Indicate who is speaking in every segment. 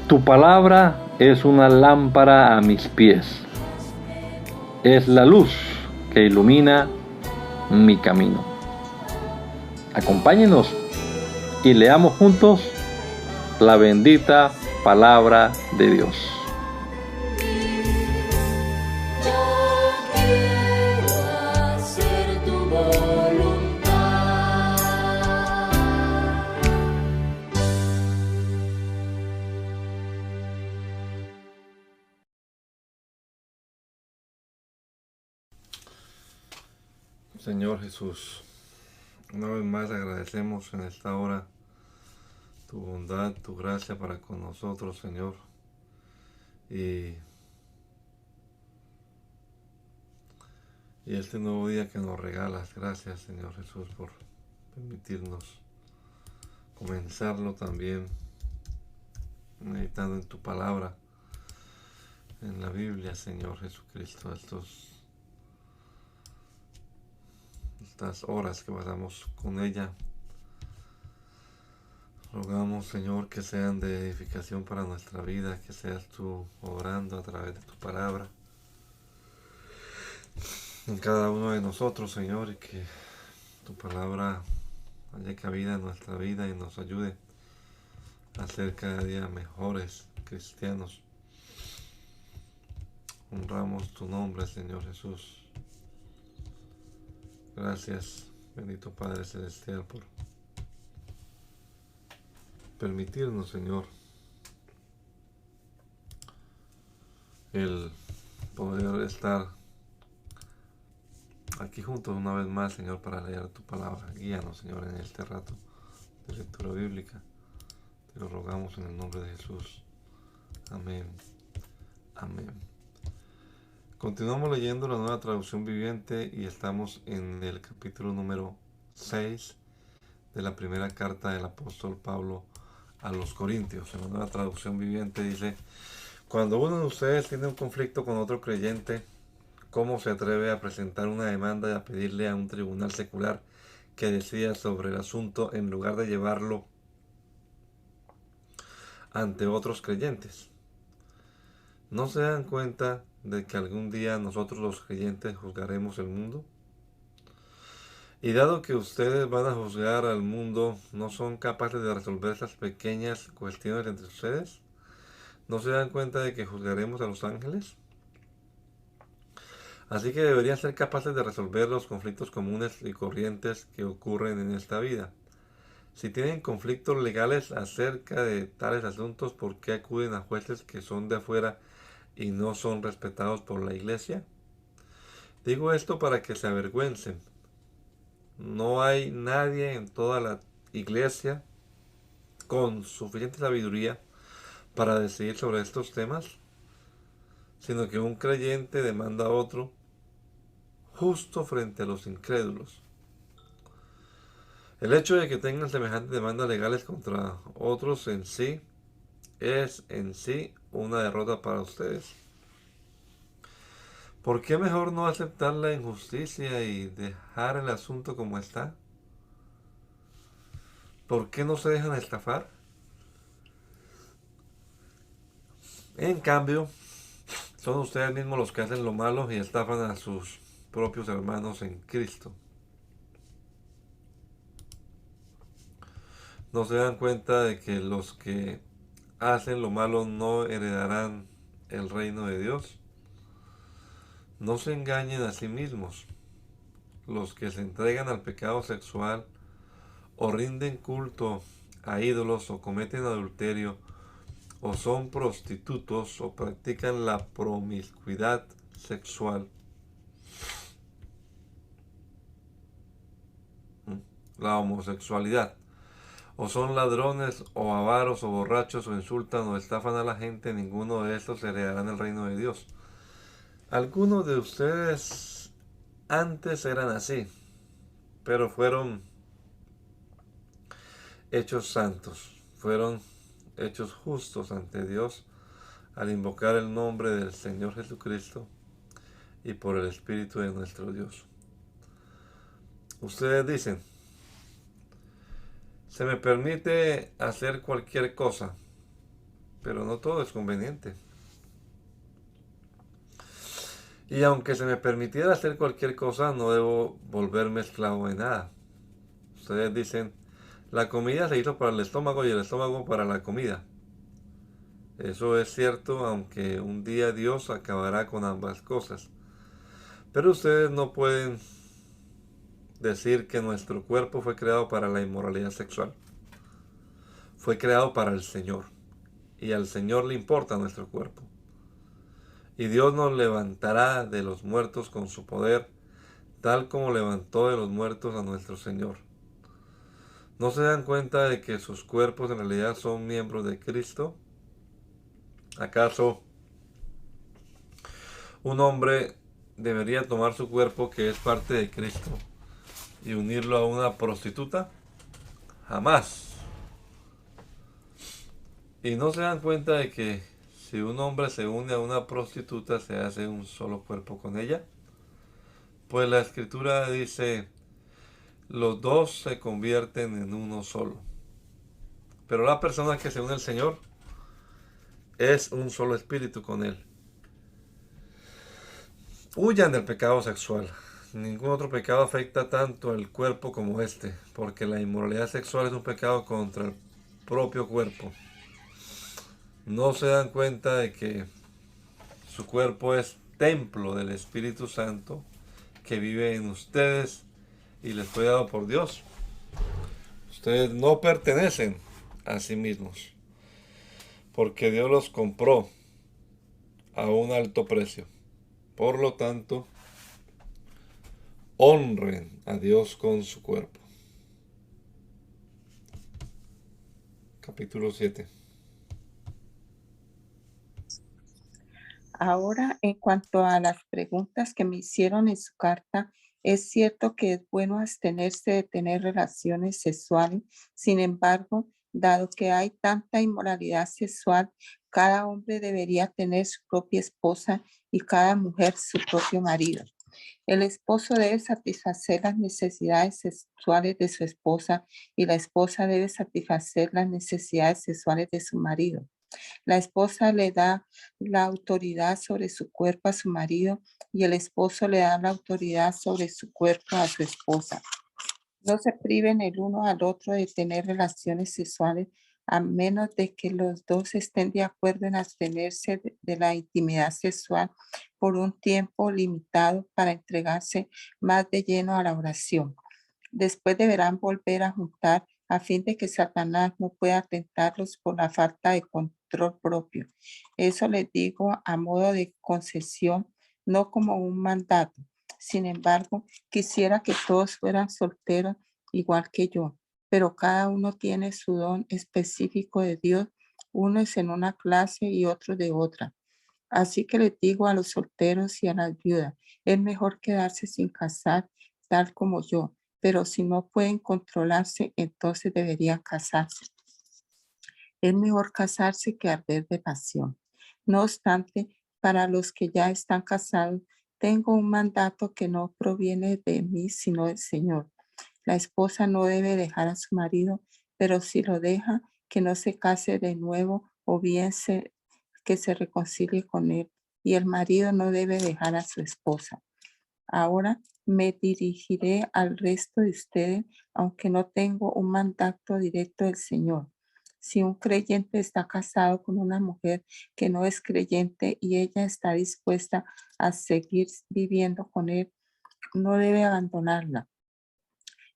Speaker 1: Tu palabra es una lámpara a mis pies, es la luz que ilumina mi camino. Acompáñenos y leamos juntos la bendita palabra de Dios.
Speaker 2: Señor Jesús, una vez más agradecemos en esta hora tu bondad, tu gracia para con nosotros, Señor. Y este nuevo día que nos regalas, gracias, Señor Jesús, por permitirnos comenzarlo también meditando en tu palabra, en la Biblia, Señor Jesucristo, estas horas que pasamos con ella. Rogamos, Señor, que sean de edificación para nuestra vida, que seas tú obrando a través de tu palabra en cada uno de nosotros, Señor, y que tu palabra haya cabida en nuestra vida y nos ayude a ser cada día mejores cristianos. Honramos tu nombre, Señor Jesús. Gracias, bendito Padre Celestial, por permitirnos, Señor, el poder estar aquí juntos una vez más, Señor, para leer tu palabra. Guíanos, Señor, en este rato de lectura bíblica. Te lo rogamos en el nombre de Jesús. Amén. Amén. Continuamos leyendo la Nueva Traducción Viviente y estamos en el capítulo número 6 de la primera carta del apóstol Pablo a los Corintios. En la Nueva Traducción Viviente dice: cuando uno de ustedes tiene un conflicto con otro creyente, ¿cómo se atreve a presentar una demanda y a pedirle a un tribunal secular que decida sobre el asunto en lugar de llevarlo ante otros creyentes? ¿No se dan cuenta de que algún día nosotros los creyentes juzgaremos el mundo? Y dado que ustedes van a juzgar al mundo, ¿no son capaces de resolver esas pequeñas cuestiones entre ustedes? ¿No se dan cuenta de que juzgaremos a los ángeles? Así que deberían ser capaces de resolver los conflictos comunes y corrientes que ocurren en esta vida. Si tienen conflictos legales acerca de tales asuntos, ¿por qué acuden a jueces que son de afuera y no son respetados por la iglesia? Digo esto para que se avergüencen. No hay nadie en toda la iglesia con suficiente sabiduría para decidir sobre estos temas, sino que un creyente demanda a otro justo frente a los incrédulos. El hecho de que tengan semejantes demandas legales contra otros es en sí una derrota para ustedes. ¿Por qué mejor no aceptar la injusticia y dejar el asunto como está? ¿Por qué no se dejan estafar? En cambio, son ustedes mismos los que hacen lo malo y estafan a sus propios hermanos en Cristo. ¿No se dan cuenta de que los que hacen lo malo no heredarán el reino de Dios? No se engañen a sí mismos. Los que se entregan al pecado sexual o rinden culto a ídolos o cometen adulterio o son prostitutos o practican la promiscuidad sexual, la homosexualidad, o son ladrones o avaros o borrachos o insultan o estafan a la gente, ninguno de estos heredarán el reino de Dios. Algunos de ustedes antes eran así, pero fueron hechos santos, fueron hechos justos ante Dios al invocar el nombre del Señor Jesucristo y por el Espíritu de nuestro Dios. Ustedes dicen: se me permite hacer cualquier cosa. pero no todo es conveniente. Y aunque se me permitiera hacer cualquier cosa, no debo volverme esclavo de nada. Ustedes dicen, la comida se hizo para el estómago y el estómago para la comida. Eso es cierto, aunque un día Dios acabará con ambas cosas. Pero ustedes no pueden decir que nuestro cuerpo fue creado para la inmoralidad sexual. Fue creado para el Señor. Y al Señor le importa nuestro cuerpo. Y Dios nos levantará de los muertos con su poder, tal como levantó de los muertos a nuestro Señor. ¿No se dan cuenta de que sus cuerpos en realidad son miembros de Cristo? ¿Acaso un hombre debería tomar su cuerpo, que es parte de Cristo, y unirlo a una prostituta? Jamás. ¿Y no se dan cuenta de que si un hombre se une a una prostituta se hace un solo cuerpo con ella? Pues la escritura dice, los dos se convierten en uno solo. Pero la persona que se une al Señor es un solo espíritu con Él. Huyan del pecado sexual. Ningún otro pecado afecta tanto al cuerpo como este, porque la inmoralidad sexual es un pecado contra el propio cuerpo. No se dan cuenta de que su cuerpo es templo del Espíritu Santo que vive en ustedes y les fue dado por Dios. Ustedes no pertenecen a sí mismos, porque Dios los compró a un alto precio. Por lo tanto, honren a Dios con su cuerpo. Capítulo 7.
Speaker 3: Ahora, en cuanto a las preguntas que me hicieron en su carta, es cierto que es bueno abstenerse de tener relaciones sexuales. Sin embargo, dado que hay tanta inmoralidad sexual, cada hombre debería tener su propia esposa y cada mujer su propio marido. El esposo debe satisfacer las necesidades sexuales de su esposa y la esposa debe satisfacer las necesidades sexuales de su marido. La esposa le da la autoridad sobre su cuerpo a su marido y el esposo le da la autoridad sobre su cuerpo a su esposa. No se priven el uno al otro de tener relaciones sexuales a menos de que los dos estén de acuerdo en abstenerse de la intimidad sexual por un tiempo limitado para entregarse más de lleno a la oración. Después deberán volver a juntar a fin de que Satanás no pueda tentarlos por la falta de control propio. Eso les digo a modo de concesión, no como un mandato. Sin embargo, quisiera que todos fueran solteros igual que yo, pero cada uno tiene su don específico de Dios. Uno es en una clase y otro de otra. Así que les digo a los solteros y a las viudas, es mejor quedarse sin casar, tal como yo, pero si no pueden controlarse, entonces deberían casarse. Es mejor casarse que arder de pasión. No obstante, para los que ya están casados, tengo un mandato que no proviene de mí, sino del Señor. La esposa no debe dejar a su marido, pero si lo deja, que no se case de nuevo o bien que se reconcilie con él. Y el marido no debe dejar a su esposa. Ahora me dirigiré al resto de ustedes, aunque no tengo un mandato directo del Señor. Si un creyente está casado con una mujer que no es creyente y ella está dispuesta a seguir viviendo con él, no debe abandonarla.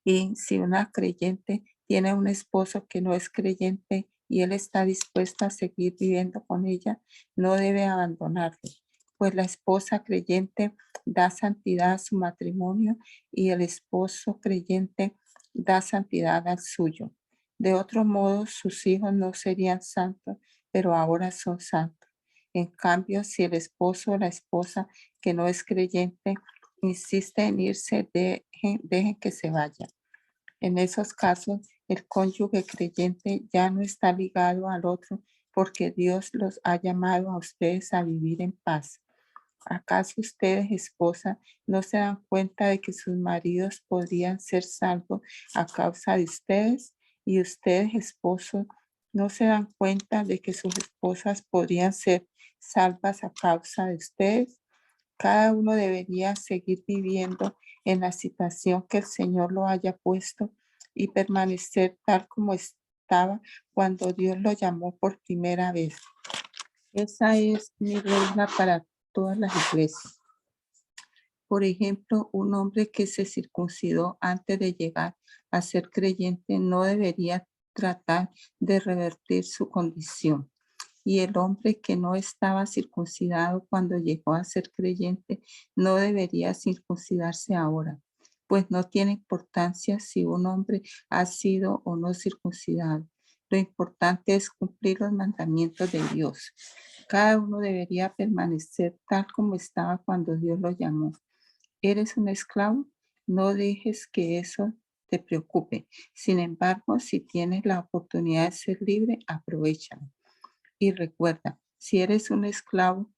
Speaker 3: Y si una creyente tiene un esposo que no es creyente y él está dispuesto a seguir viviendo con ella, no debe abandonarlo, pues la esposa creyente da santidad a su matrimonio y el esposo creyente da santidad al suyo. De otro modo, sus hijos no serían santos, pero ahora son santos. En cambio, si el esposo o la esposa que no es creyente insiste en irse, dejen que se vaya. En esos casos, el cónyuge creyente ya no está ligado al otro porque Dios los ha llamado a ustedes a vivir en paz. ¿Acaso ustedes, esposa, no se dan cuenta de que sus maridos podrían ser salvos a causa de ustedes? Y ustedes, esposos, ¿No se dan cuenta de que sus esposas podrían ser salvas a causa de ustedes? Cada uno debería seguir viviendo en la situación que el Señor lo haya puesto y permanecer tal como estaba cuando Dios lo llamó por primera vez. Esa es mi regla para todas las iglesias. Por ejemplo, un hombre que se circuncidó antes de llegar a ser creyente no debería tratar de revertir su condición. Y el hombre que no estaba circuncidado cuando llegó a ser creyente no debería circuncidarse ahora, pues no tiene importancia si un hombre ha sido o no circuncidado. Lo importante es cumplir los mandamientos de Dios. Cada uno debería permanecer tal como estaba cuando Dios lo llamó. ¿Eres un esclavo? No dejes que eso te preocupe. Sin embargo, si tienes la oportunidad de ser libre, aprovéchala. Y recuerda, si eras un esclavo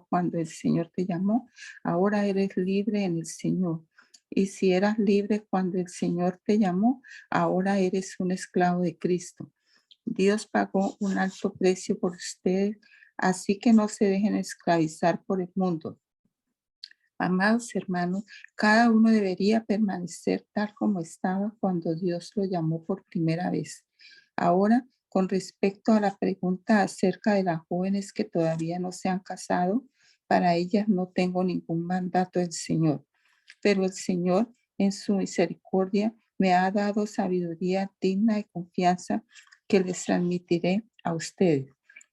Speaker 3: cuando el Señor te llamó, ahora eres libre en el Señor. Y si eras libre cuando el Señor te llamó, ahora eres un esclavo de Cristo. Dios pagó un alto precio por ustedes, así que no se dejen esclavizar por el mundo. Amados hermanos, cada uno debería permanecer tal como estaba cuando Dios lo llamó por primera vez. Ahora, con respecto a la pregunta acerca de las jóvenes que todavía no se han casado, para ellas no tengo ningún mandato del Señor, pero el Señor en su misericordia me ha dado sabiduría digna de confianza que les transmitiré a ustedes.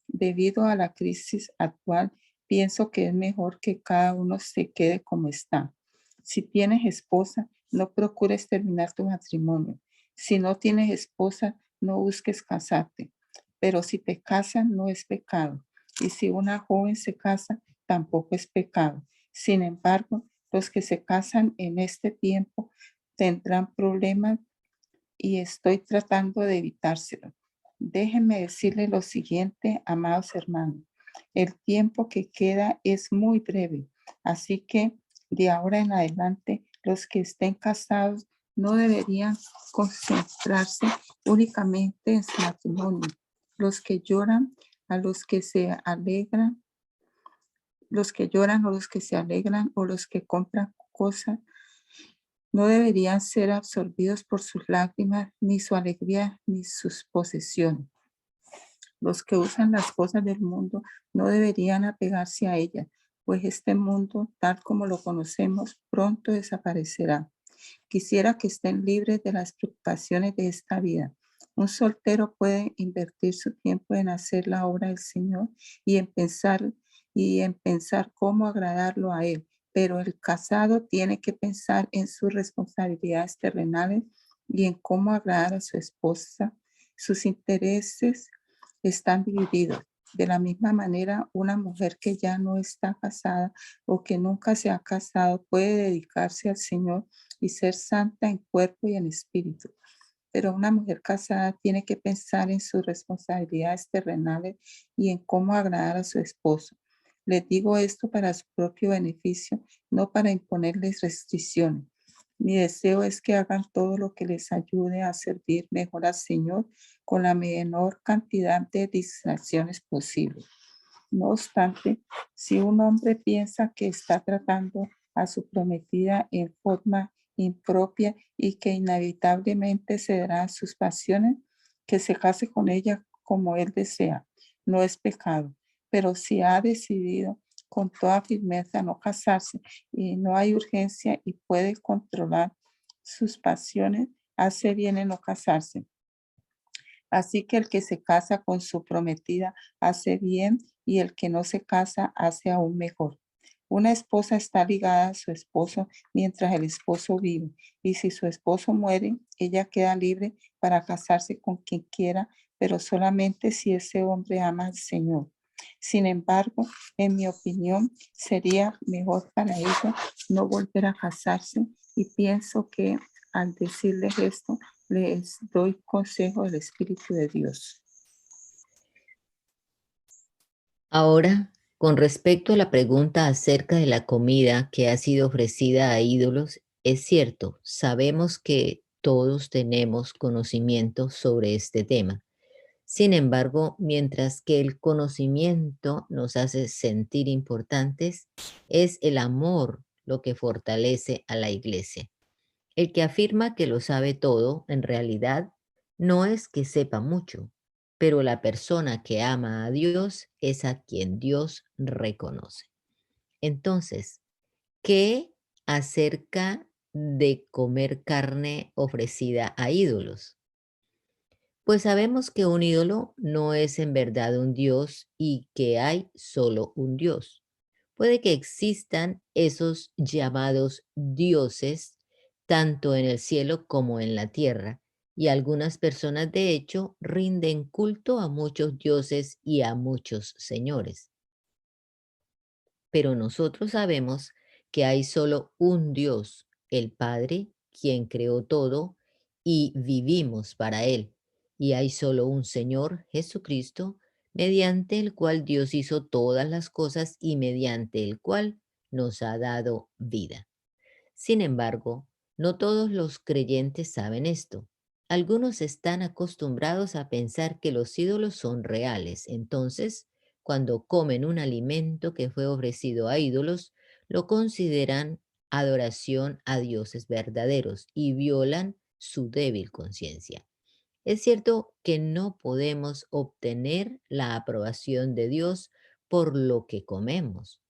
Speaker 3: Debido a la crisis actual, pienso que es mejor que cada uno se quede como está. Si tienes esposa, no procures terminar tu matrimonio. Si no tienes esposa, no busques casarte. Pero si te casan, no es pecado. Y si una joven se casa, tampoco es pecado. Sin embargo, los que se casan en este tiempo tendrán problemas y estoy tratando de evitárselo. Déjenme decirle lo siguiente, amados hermanos. El tiempo que queda es muy breve, así que de ahora en adelante los que estén casados no deberían concentrarse únicamente en su matrimonio. Los que lloran, a los que se alegran, los que lloran o los que se alegran o los que compran cosas, no deberían ser absorbidos por sus lágrimas, ni su alegría, ni sus posesiones. Los que usan las cosas del mundo no deberían apegarse a ellas, pues este mundo, tal como lo conocemos, pronto desaparecerá. Quisiera que estén libres de las preocupaciones de esta vida. Un soltero puede invertir su tiempo en hacer la obra del Señor y en pensar cómo agradarlo a Él. Pero el casado tiene que pensar en sus responsabilidades terrenales y en cómo agradar a su esposa. Sus intereses están divididos. De la misma manera, una mujer que ya no está casada o que nunca se ha casado puede dedicarse al Señor y ser santa en cuerpo y en espíritu. Pero una mujer casada tiene que pensar en sus responsabilidades terrenales y en cómo agradar a su esposo. Les digo esto para su propio beneficio, no para imponerles restricciones. Mi deseo es que hagan todo lo que les ayude a servir mejor al Señor con la menor cantidad de distracciones posible. No obstante, si un hombre piensa que está tratando a su prometida en forma impropia y que inevitablemente cederá a sus pasiones, que se case con ella como él desea. No es pecado, pero si ha decidido con toda firmeza no casarse y no hay urgencia y puede controlar sus pasiones, hace bien en no casarse. Así que el que se casa con su prometida hace bien y el que no se casa hace aún mejor. Una esposa está ligada a su esposo mientras el esposo vive y si su esposo muere, ella queda libre para casarse con quien quiera, pero solamente si ese hombre ama al Señor. Sin embargo, en mi opinión, sería mejor para ella no volver a casarse y pienso que al decirles esto, les doy consejo del Espíritu de Dios.
Speaker 4: Ahora, con respecto a la pregunta acerca de la comida que ha sido ofrecida a ídolos, es cierto, sabemos que todos tenemos conocimiento sobre este tema. Sin embargo, mientras que el conocimiento nos hace sentir importantes, es el amor lo que fortalece a la iglesia. El que afirma que lo sabe todo, en realidad, no es que sepa mucho, pero la persona que ama a Dios es a quien Dios reconoce. Entonces, ¿qué acerca de comer carne ofrecida a ídolos? Pues sabemos que un ídolo no es en verdad un Dios y que hay solo un Dios. Puede que existan esos llamados dioses tanto en el cielo como en la tierra, y algunas personas de hecho rinden culto a muchos dioses y a muchos señores. Pero nosotros sabemos que hay solo un Dios, el Padre, quien creó todo y vivimos para Él. Y hay solo un Señor, Jesucristo, mediante el cual Dios hizo todas las cosas y mediante el cual nos ha dado vida. Sin embargo, no todos los creyentes saben esto. Algunos están acostumbrados a pensar que los ídolos son reales. Entonces, cuando comen un alimento que fue ofrecido a ídolos, lo consideran adoración a dioses verdaderos y violan su débil conciencia. Es cierto que no podemos obtener la aprobación de Dios por lo que comemos.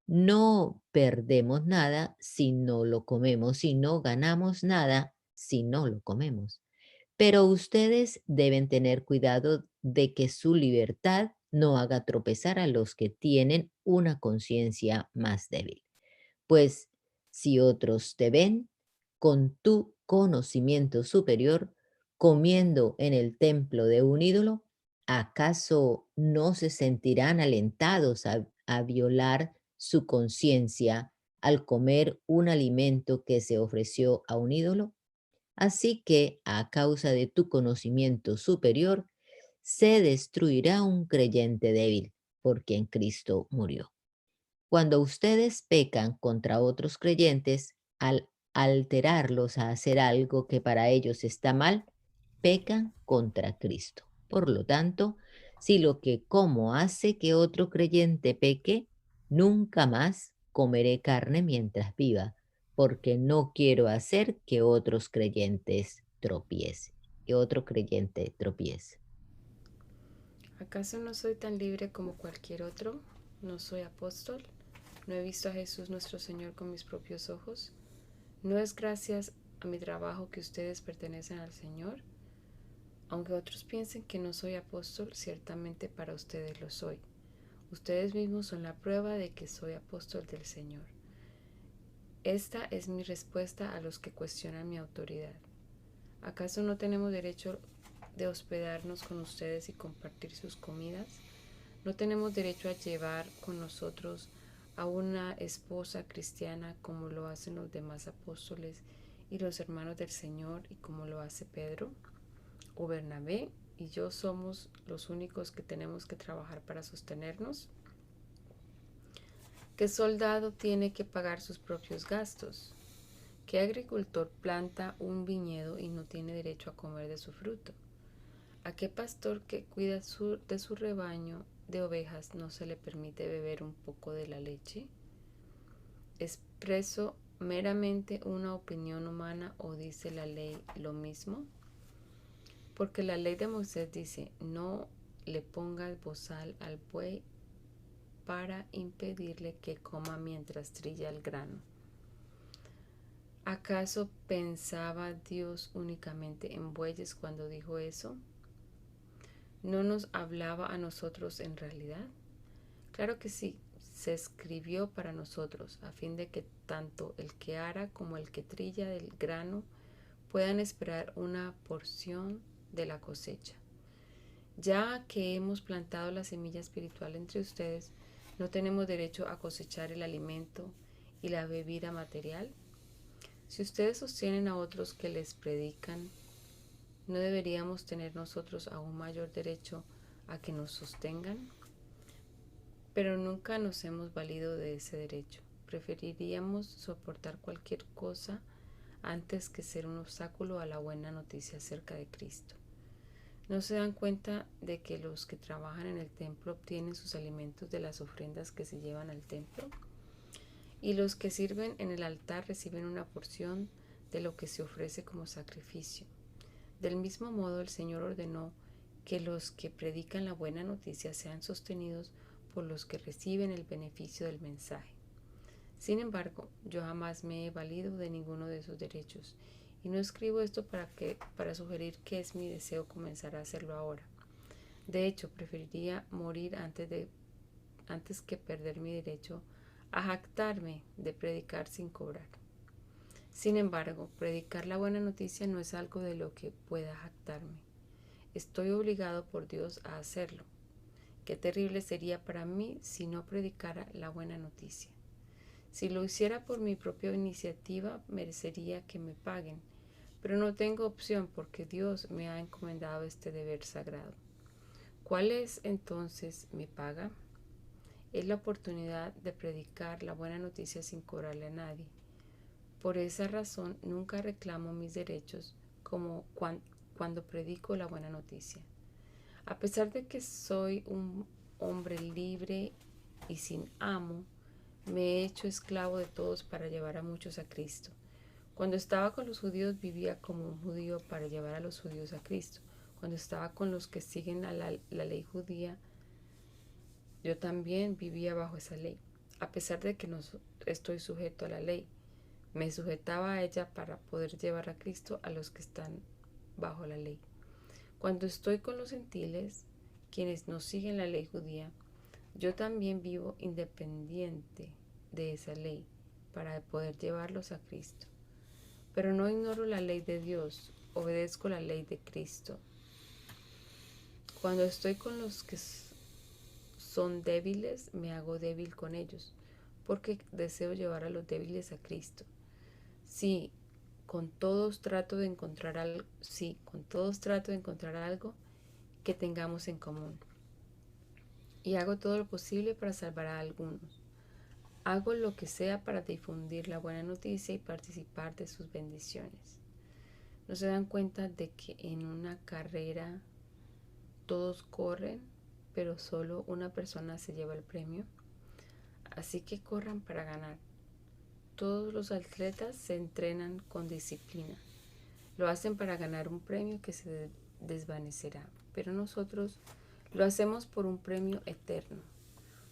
Speaker 4: No perdemos nada si no lo comemos y no ganamos nada si no lo comemos. Pero ustedes deben tener cuidado de que su libertad no haga tropezar a los que tienen una conciencia más débil. Pues si otros te ven con tu conocimiento superior comiendo en el templo de un ídolo, ¿acaso no se sentirán alentados a violar su conciencia al comer un alimento que se ofreció a un ídolo? Así que, a causa de tu conocimiento superior, se destruirá un creyente débil, por quien Cristo murió. Cuando ustedes pecan contra otros creyentes, al alterarlos a hacer algo que para ellos está mal, pecan contra Cristo. Por lo tanto, si lo que como hace que otro creyente peque, nunca más comeré carne mientras viva, porque no quiero hacer que otros creyentes tropiecen, que otro creyente tropiece.
Speaker 5: ¿Acaso no soy tan libre como cualquier otro? ¿No soy apóstol? ¿No he visto a Jesús nuestro Señor con mis propios ojos? ¿No es gracias a mi trabajo que ustedes pertenecen al Señor? Aunque otros piensen que no soy apóstol, ciertamente para ustedes lo soy. Ustedes mismos son la prueba de que soy apóstol del Señor. Esta es mi respuesta a los que cuestionan mi autoridad. ¿Acaso no tenemos derecho de hospedarnos con ustedes y compartir sus comidas? ¿No tenemos derecho a llevar con nosotros a una esposa cristiana como lo hacen los demás apóstoles y los hermanos del Señor y como lo hace Pedro o Bernabé y yo somos los únicos que tenemos que trabajar para sostenernos? ¿Qué soldado tiene que pagar sus propios gastos? ¿Qué agricultor planta un viñedo y no tiene derecho a comer de su fruto? ¿A qué pastor que cuida de su rebaño de ovejas no se le permite beber un poco de la leche? ¿Expreso meramente una opinión humana o dice la ley lo mismo? Porque la ley de Moisés dice, no le pongas bozal al buey para impedirle que coma mientras trilla el grano. ¿Acaso pensaba Dios únicamente en bueyes cuando dijo eso? ¿No nos hablaba a nosotros en realidad? Claro que sí, se escribió para nosotros, a fin de que tanto el que ara como el que trilla del grano puedan esperar una porción de la cosecha. Ya que hemos plantado la semilla espiritual entre ustedes, ¿no tenemos derecho a cosechar el alimento y la bebida material? Si ustedes sostienen a otros que les predican, ¿no deberíamos tener nosotros aún mayor derecho a que nos sostengan? Pero nunca nos hemos valido de ese derecho. Preferiríamos soportar cualquier cosa antes que ser un obstáculo a la buena noticia acerca de Cristo. ¿No se dan cuenta de que los que trabajan en el templo obtienen sus alimentos de las ofrendas que se llevan al templo? Y los que sirven en el altar reciben una porción de lo que se ofrece como sacrificio. Del mismo modo, el Señor ordenó que los que predican la buena noticia sean sostenidos por los que reciben el beneficio del mensaje. Sin embargo, yo jamás me he valido de ninguno de esos derechos, y no escribo esto para sugerir que es mi deseo comenzar a hacerlo ahora. De hecho, preferiría morir antes que perder mi derecho a jactarme de predicar sin cobrar. Sin embargo, predicar la buena noticia no es algo de lo que pueda jactarme. Estoy obligado por Dios a hacerlo. Qué terrible sería para mí si no predicara la buena noticia. Si lo hiciera por mi propia iniciativa, merecería que me paguen, pero no tengo opción porque Dios me ha encomendado este deber sagrado. ¿Cuál es entonces mi paga? Es la oportunidad de predicar la buena noticia sin cobrarle a nadie. Por esa razón, nunca reclamo mis derechos como cuando predico la buena noticia. A pesar de que soy un hombre libre y sin amo, me he hecho esclavo de todos para llevar a muchos a Cristo. Cuando estaba con los judíos vivía como un judío para llevar a los judíos a Cristo. Cuando estaba con los que siguen a la ley judía, yo también vivía bajo esa ley. A pesar de que no estoy sujeto a la ley, me sujetaba a ella para poder llevar a Cristo a los que están bajo la ley. Cuando estoy con los gentiles, quienes no siguen la ley judía, yo también vivo independiente de esa ley para poder llevarlos a Cristo. Pero no ignoro la ley de Dios, obedezco la ley de Cristo. Cuando estoy con los que son débiles, me hago débil con ellos, porque deseo llevar a los débiles a Cristo. Sí, con todos trato de encontrar algo que tengamos en común. Y hago todo lo posible para salvar a algunos. Hago lo que sea para difundir la buena noticia y participar de sus bendiciones. ¿No se dan cuenta de que en una carrera todos corren, pero solo una persona se lleva el premio? Así que corran para ganar. Todos los atletas se entrenan con disciplina. Lo hacen para ganar un premio que se desvanecerá, pero nosotros lo hacemos por un premio eterno.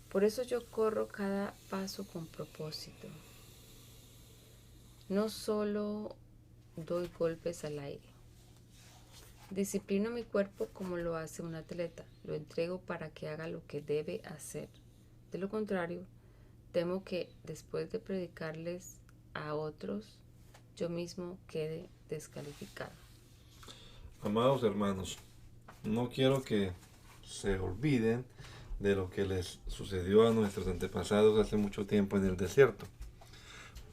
Speaker 5: Por eso yo corro cada paso con propósito. No solo doy golpes al aire. Disciplino mi cuerpo como lo hace un atleta. Lo entrego para que haga lo que debe hacer. De lo contrario, temo que después de predicarles a otros, yo mismo quede descalificado.
Speaker 2: Amados hermanos, no quiero que se olviden de lo que les sucedió a nuestros antepasados hace mucho tiempo en el desierto.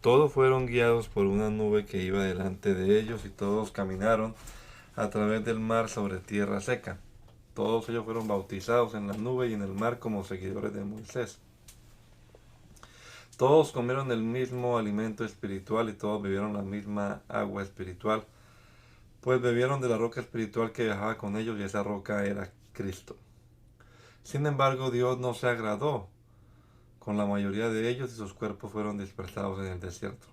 Speaker 2: Todos fueron guiados por una nube que iba delante de ellos y todos caminaron a través del mar sobre tierra seca. Todos ellos fueron bautizados en la nube y en el mar como seguidores de Moisés. Todos comieron el mismo alimento espiritual y todos bebieron la misma agua espiritual, pues bebieron de la roca espiritual que viajaba con ellos y esa roca era Cristo. Sin embargo, Dios no se agradó con la mayoría de ellos y sus cuerpos fueron dispersados en el desierto.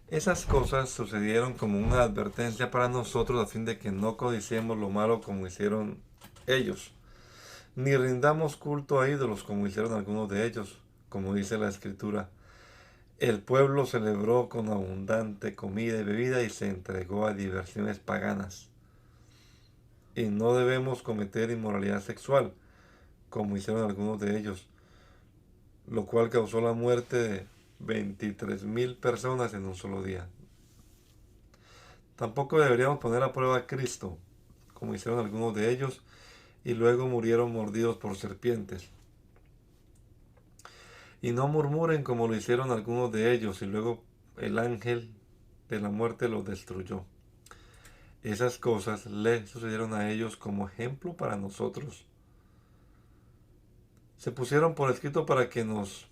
Speaker 2: Esas cosas sucedieron como una advertencia para nosotros a fin de que no codiciemos lo malo como hicieron ellos, ni rindamos culto a ídolos como hicieron algunos de ellos, como dice la Escritura. El pueblo celebró con abundante comida y bebida y se entregó a diversiones paganas. Y no debemos cometer inmoralidad sexual, como hicieron algunos de ellos, lo cual causó la muerte de 23,000 personas en un solo día. Tampoco deberíamos poner a prueba a Cristo, como hicieron algunos de ellos, y luego murieron mordidos por serpientes. Y no murmuren como lo hicieron algunos de ellos, y luego el ángel de la muerte los destruyó. Esas cosas le sucedieron a ellos como ejemplo para nosotros. Se pusieron por escrito para que nos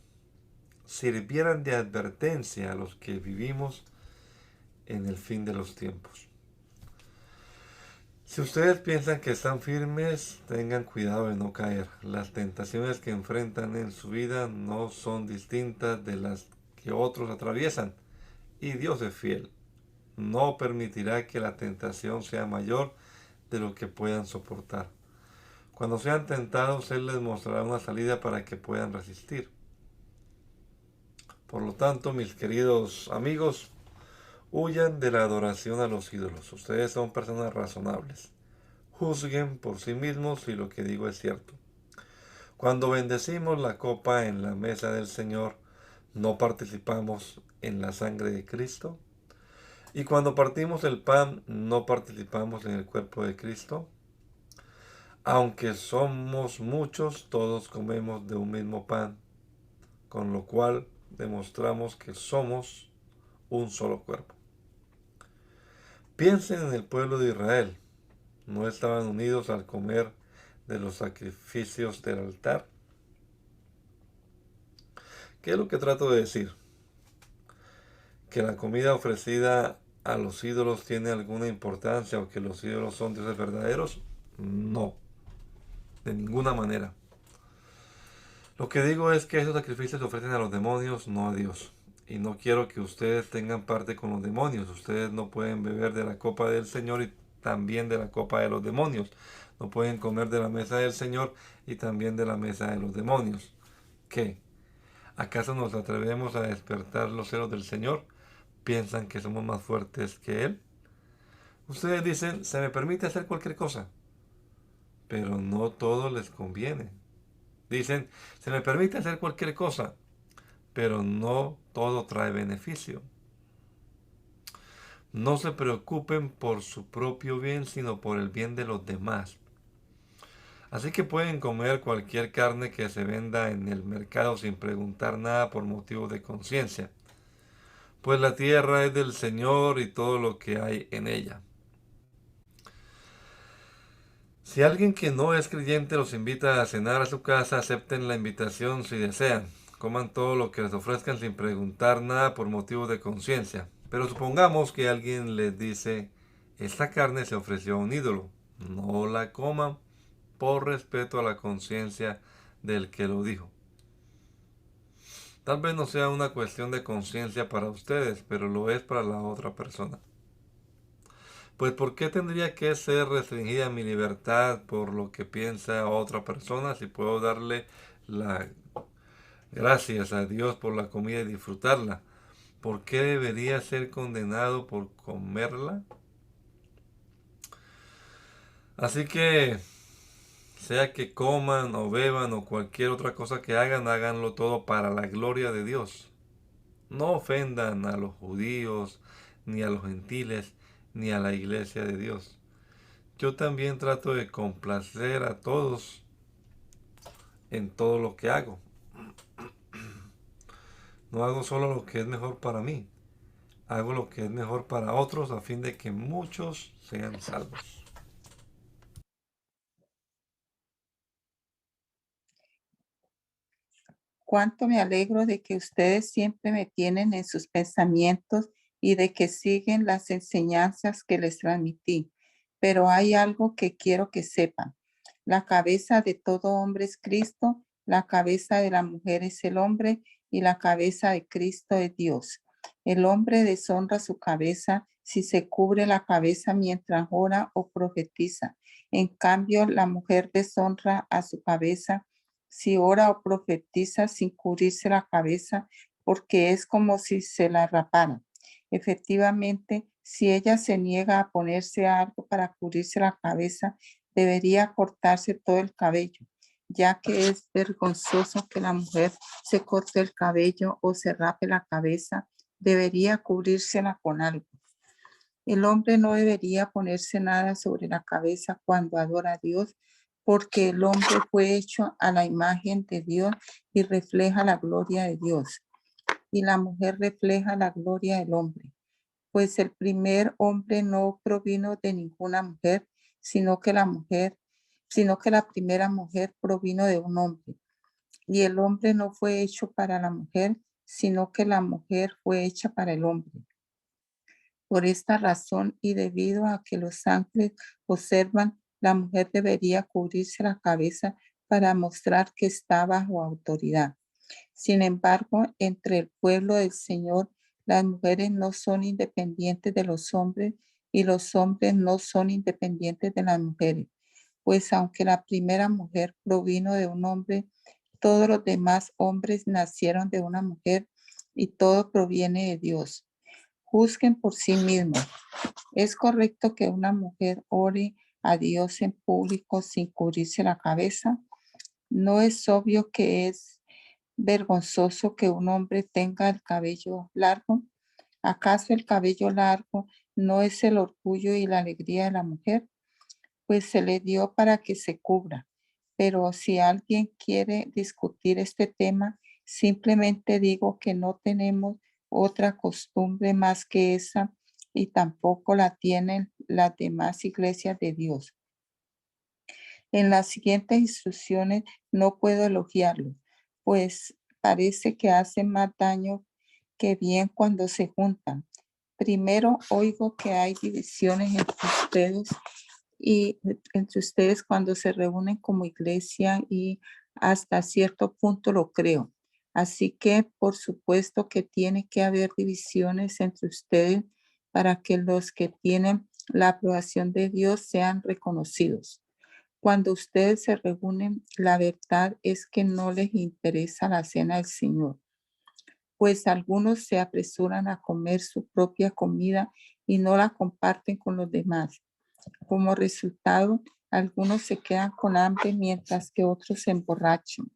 Speaker 2: sirvieran de advertencia a los que vivimos en el fin de los tiempos. Si ustedes piensan que están firmes, tengan cuidado de no caer. Las tentaciones que enfrentan en su vida no son distintas de las que otros atraviesan, y Dios es fiel. No permitirá que la tentación sea mayor de lo que puedan soportar. Cuando sean tentados, Él les mostrará una salida para que puedan resistir. Por lo tanto, mis queridos amigos, huyan de la adoración a los ídolos. Ustedes son personas razonables. Juzguen por sí mismos si lo que digo es cierto. Cuando bendecimos la copa en la mesa del Señor, ¿no participamos en la sangre de Cristo? Y cuando partimos el pan, ¿no participamos en el cuerpo de Cristo? Aunque somos muchos, todos comemos de un mismo pan, con lo cual demostramos que somos un solo cuerpo. Piensen en el pueblo de Israel. ¿No estaban unidos al comer de los sacrificios del altar? ¿Qué es lo que trato de decir? ¿Que la comida ofrecida a los ídolos tiene alguna importancia o que los ídolos son dioses verdaderos? No, de ninguna manera. Lo que digo es que esos sacrificios se ofrecen a los demonios, no a Dios. Y no quiero que ustedes tengan parte con los demonios. Ustedes no pueden beber de la copa del Señor y también de la copa de los demonios. No pueden comer de la mesa del Señor y también de la mesa de los demonios. ¿Qué? ¿Acaso nos atrevemos a despertar los celos del Señor? ¿Piensan que somos más fuertes que Él? Ustedes dicen, se me permite hacer cualquier cosa, pero no todo les conviene. Dicen, se me permite hacer cualquier cosa, pero no todo trae beneficio. No se preocupen por su propio bien, sino por el bien de los demás. Así que pueden comer cualquier carne que se venda en el mercado sin preguntar nada por motivo de conciencia, pues la tierra es del Señor y todo lo que hay en ella. Si alguien que no es creyente los invita a cenar a su casa, acepten la invitación si desean. Coman todo lo que les ofrezcan sin preguntar nada por motivo de conciencia. Pero supongamos que alguien les dice, esta carne se ofreció a un ídolo. No la coman por respeto a la conciencia del que lo dijo. Tal vez no sea una cuestión de conciencia para ustedes, pero lo es para la otra persona. Pues ¿por qué tendría que ser restringida mi libertad por lo que piensa otra persona si puedo darle las gracias a Dios por la comida y disfrutarla? ¿Por qué debería ser condenado por comerla? Así que, sea que coman o beban o cualquier otra cosa que hagan, háganlo todo para la gloria de Dios. No ofendan a los judíos, ni a los gentiles, ni a la iglesia de Dios. Yo también trato de complacer a todos en todo lo que hago. No hago solo lo que es mejor para mí, hago lo que es mejor para otros a fin de que muchos sean salvos.
Speaker 3: Cuánto me alegro de que ustedes siempre me tienen en sus pensamientos y de que siguen las enseñanzas que les transmití. Pero hay algo que quiero que sepan. La cabeza de todo hombre es Cristo, la cabeza de la mujer es el hombre y la cabeza de Cristo es Dios. El hombre deshonra su cabeza si se cubre la cabeza mientras ora o profetiza. En cambio, la mujer deshonra a su cabeza si ora o profetiza sin cubrirse la cabeza, porque es como si se la rapara. Efectivamente, si ella se niega a ponerse algo para cubrirse la cabeza, debería cortarse todo el cabello, ya que es vergonzoso que la mujer se corte el cabello o se rape la cabeza, debería cubrírsela con algo. El hombre no debería ponerse nada sobre la cabeza cuando adora a Dios, porque el hombre fue hecho a la imagen de Dios y refleja la gloria de Dios. Y la mujer refleja la gloria del hombre, pues el primer hombre no provino de ninguna mujer, sino que la primera mujer provino de un hombre. Y el hombre no fue hecho para la mujer, sino que la mujer fue hecha para el hombre. Por esta razón y debido a que los ángeles observan, la mujer debería cubrirse la cabeza para mostrar que está bajo autoridad. Sin embargo, entre el pueblo del Señor, las mujeres no son independientes de los hombres y los hombres no son independientes de las mujeres. Pues aunque la primera mujer provino de un hombre, todos los demás hombres nacieron de una mujer y todo proviene de Dios. Juzguen por sí mismos. ¿Es correcto que una mujer ore a Dios en público sin cubrirse la cabeza? ¿No es obvio que es vergonzoso que un hombre tenga el cabello largo? ¿Acaso el cabello largo no es el orgullo y la alegría de la mujer? Pues se le dio para que se cubra. Pero si alguien quiere discutir este tema, simplemente digo que no tenemos otra costumbre más que esa y tampoco la tienen las demás iglesias de Dios. En las siguientes instrucciones no puedo elogiarlo, pues parece que hacen más daño que bien cuando se juntan. Primero oigo que hay divisiones entre ustedes cuando se reúnen como iglesia y hasta cierto punto lo creo. Así que por supuesto que tiene que haber divisiones entre ustedes para que los que tienen la aprobación de Dios sean reconocidos. Cuando ustedes se reúnen, la verdad es que no les interesa la cena del Señor, pues algunos se apresuran a comer su propia comida y no la comparten con los demás. Como resultado, algunos se quedan con hambre mientras que otros se emborrachan.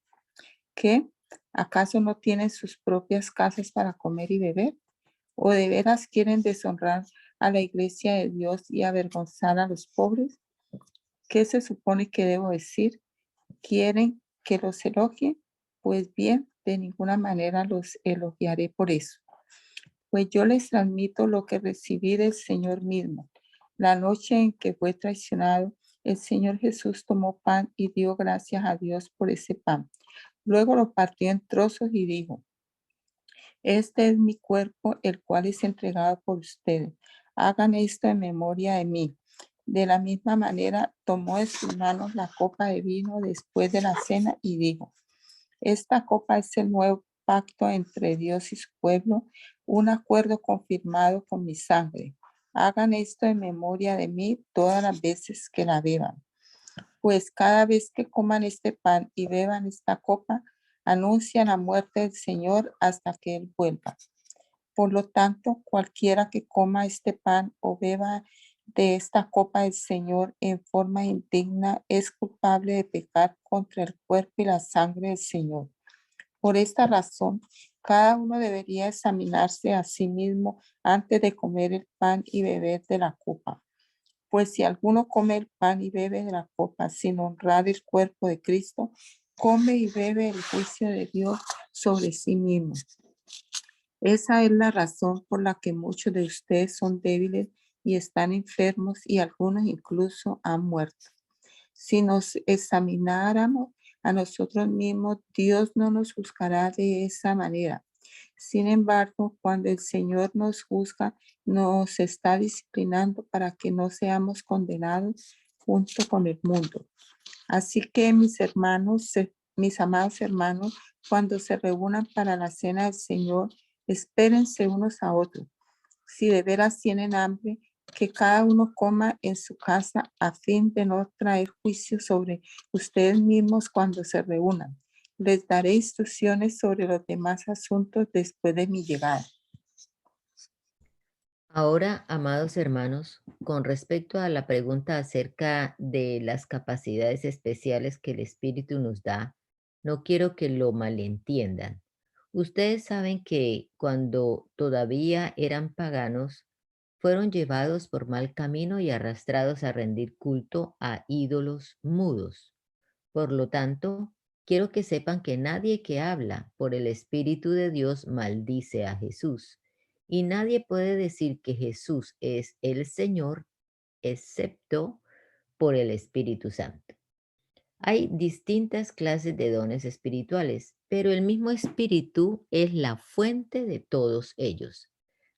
Speaker 3: ¿Qué? ¿Acaso no tienen sus propias casas para comer y beber? ¿O de veras quieren deshonrar a la iglesia de Dios y avergonzar a los pobres? ¿Qué se supone que debo decir? ¿Quieren que los elogie? Pues bien, de ninguna manera los elogiaré por eso. Pues yo les transmito lo que recibí del Señor mismo. La noche en que fue traicionado, el Señor Jesús tomó pan y dio gracias a Dios por ese pan. Luego lo partió en trozos y dijo: este es mi cuerpo, el cual es entregado por ustedes. Hagan esto en memoria de mí. De la misma manera, tomó de sus manos la copa de vino después de la cena y dijo: esta copa es el nuevo pacto entre Dios y su pueblo, un acuerdo confirmado con mi sangre. Hagan esto en memoria de mí todas las veces que la beban. Pues cada vez que coman este pan y beban esta copa, anuncian la muerte del Señor hasta que Él vuelva. Por lo tanto, cualquiera que coma este pan o beba de esta copa del Señor en forma indigna es culpable de pecar contra el cuerpo y la sangre del Señor. Por esta razón, cada uno debería examinarse a sí mismo antes de comer el pan y beber de la copa. Pues si alguno come el pan y bebe de la copa sin honrar el cuerpo de Cristo, come y bebe el juicio de Dios sobre sí mismo. Esa es la razón por la que muchos de ustedes son débiles y están enfermos y algunos incluso han muerto. Si nos examináramos a nosotros mismos, Dios no nos juzgará de esa manera. Sin embargo, cuando el Señor nos juzga, nos está disciplinando para que no seamos condenados junto con el mundo. Así que mis hermanos, mis amados hermanos, cuando se reúnan para la cena del Señor, espérense unos a otros. Si de veras tienen hambre, que cada uno coma en su casa a fin de no traer juicio sobre ustedes mismos cuando se reúnan. Les daré instrucciones sobre los demás asuntos después de mi llegada.
Speaker 4: Ahora, amados hermanos, con respecto a la pregunta acerca de las capacidades especiales que el Espíritu nos da, no quiero que lo malentiendan. Ustedes saben que cuando todavía eran paganos, fueron llevados por mal camino y arrastrados a rendir culto a ídolos mudos. Por lo tanto, quiero que sepan que nadie que habla por el Espíritu de Dios maldice a Jesús. Y nadie puede decir que Jesús es el Señor excepto por el Espíritu Santo. Hay distintas clases de dones espirituales, pero el mismo Espíritu es la fuente de todos ellos.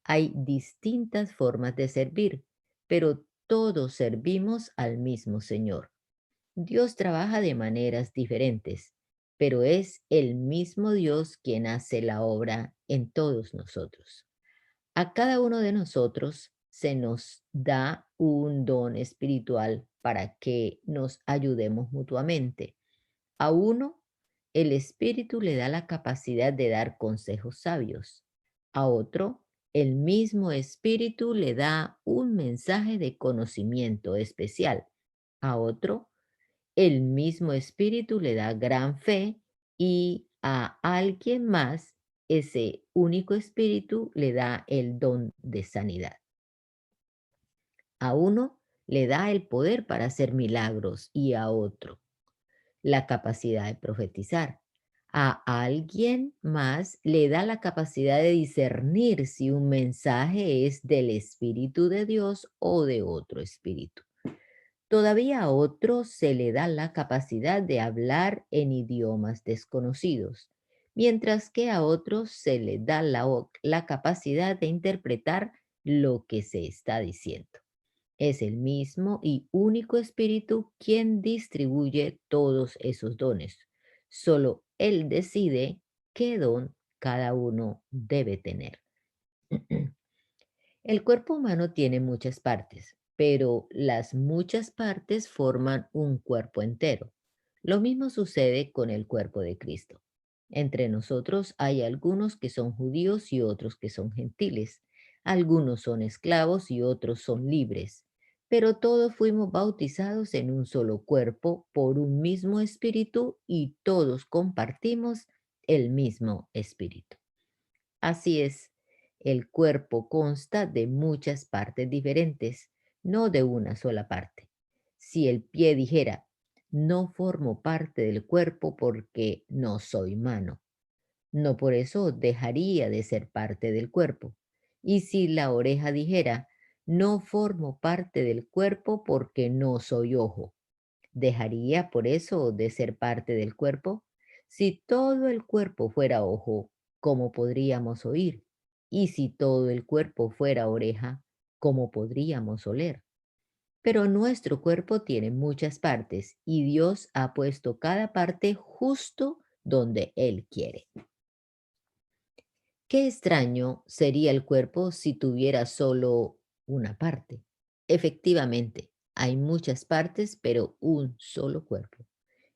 Speaker 4: Hay distintas formas de servir, pero todos servimos al mismo Señor. Dios trabaja de maneras diferentes, pero es el mismo Dios quien hace la obra en todos nosotros. A cada uno de nosotros se nos da un don espiritual para que nos ayudemos mutuamente. A uno, el Espíritu le da la capacidad de dar consejos sabios. A otro, el mismo Espíritu le da un mensaje de conocimiento especial. A otro, el mismo Espíritu le da gran fe y a alguien más, ese único Espíritu le da el don de sanidad. A uno le da el poder para hacer milagros y a otro la capacidad de profetizar. A alguien más le da la capacidad de discernir si un mensaje es del Espíritu de Dios o de otro espíritu. Todavía a otro se le da la capacidad de hablar en idiomas desconocidos, mientras que a otros se le da la capacidad de interpretar lo que se está diciendo. Es el mismo y único Espíritu quien distribuye todos esos dones. Solo Él decide qué don cada uno debe tener. El cuerpo humano tiene muchas partes, pero las muchas partes forman un cuerpo entero. Lo mismo sucede con el cuerpo de Cristo. Entre nosotros hay algunos que son judíos y otros que son gentiles. Algunos son esclavos y otros son libres. Pero todos fuimos bautizados en un solo cuerpo por un mismo espíritu y todos compartimos el mismo espíritu. Así es, el cuerpo consta de muchas partes diferentes, no de una sola parte. Si el pie dijera, no formo parte del cuerpo porque no soy mano, no por eso dejaría de ser parte del cuerpo. Y si la oreja dijera, no formo parte del cuerpo porque no soy ojo, ¿dejaría por eso de ser parte del cuerpo? Si todo el cuerpo fuera ojo, ¿cómo podríamos oír? Y si todo el cuerpo fuera oreja, ¿cómo podríamos oler? Pero nuestro cuerpo tiene muchas partes y Dios ha puesto cada parte justo donde Él quiere. Qué extraño sería el cuerpo si tuviera solo una parte. Efectivamente, hay muchas partes, pero un solo cuerpo.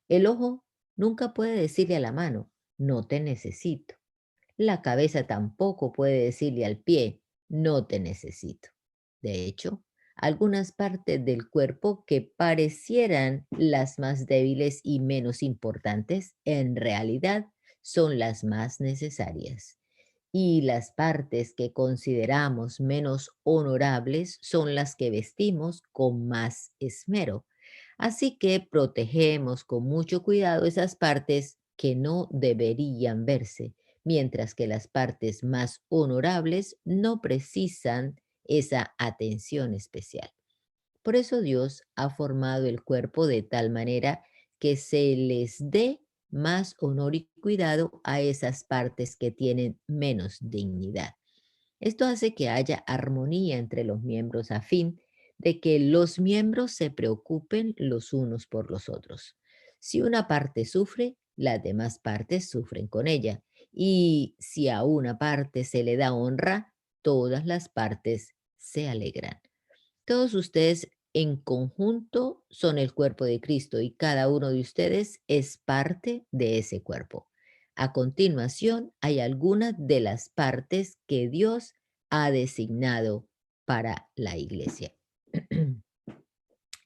Speaker 4: El ojo nunca puede decirle a la mano, no te necesito. La cabeza tampoco puede decirle al pie, no te necesito. De hecho, algunas partes del cuerpo que parecieran las más débiles y menos importantes, en realidad son las más necesarias. Y las partes que consideramos menos honorables son las que vestimos con más esmero. Así que protegemos con mucho cuidado esas partes que no deberían verse, mientras que las partes más honorables no precisan esa atención especial. Por eso Dios ha formado el cuerpo de tal manera que se les dé más honor y cuidado a esas partes que tienen menos dignidad. Esto hace que haya armonía entre los miembros a fin de que los miembros se preocupen los unos por los otros. Si una parte sufre, las demás partes sufren con ella. Y si a una parte se le da honra, todas las partes se alegran. Todos ustedes en conjunto son el cuerpo de Cristo y cada uno de ustedes es parte de ese cuerpo. A continuación, hay algunas de las partes que Dios ha designado para la iglesia.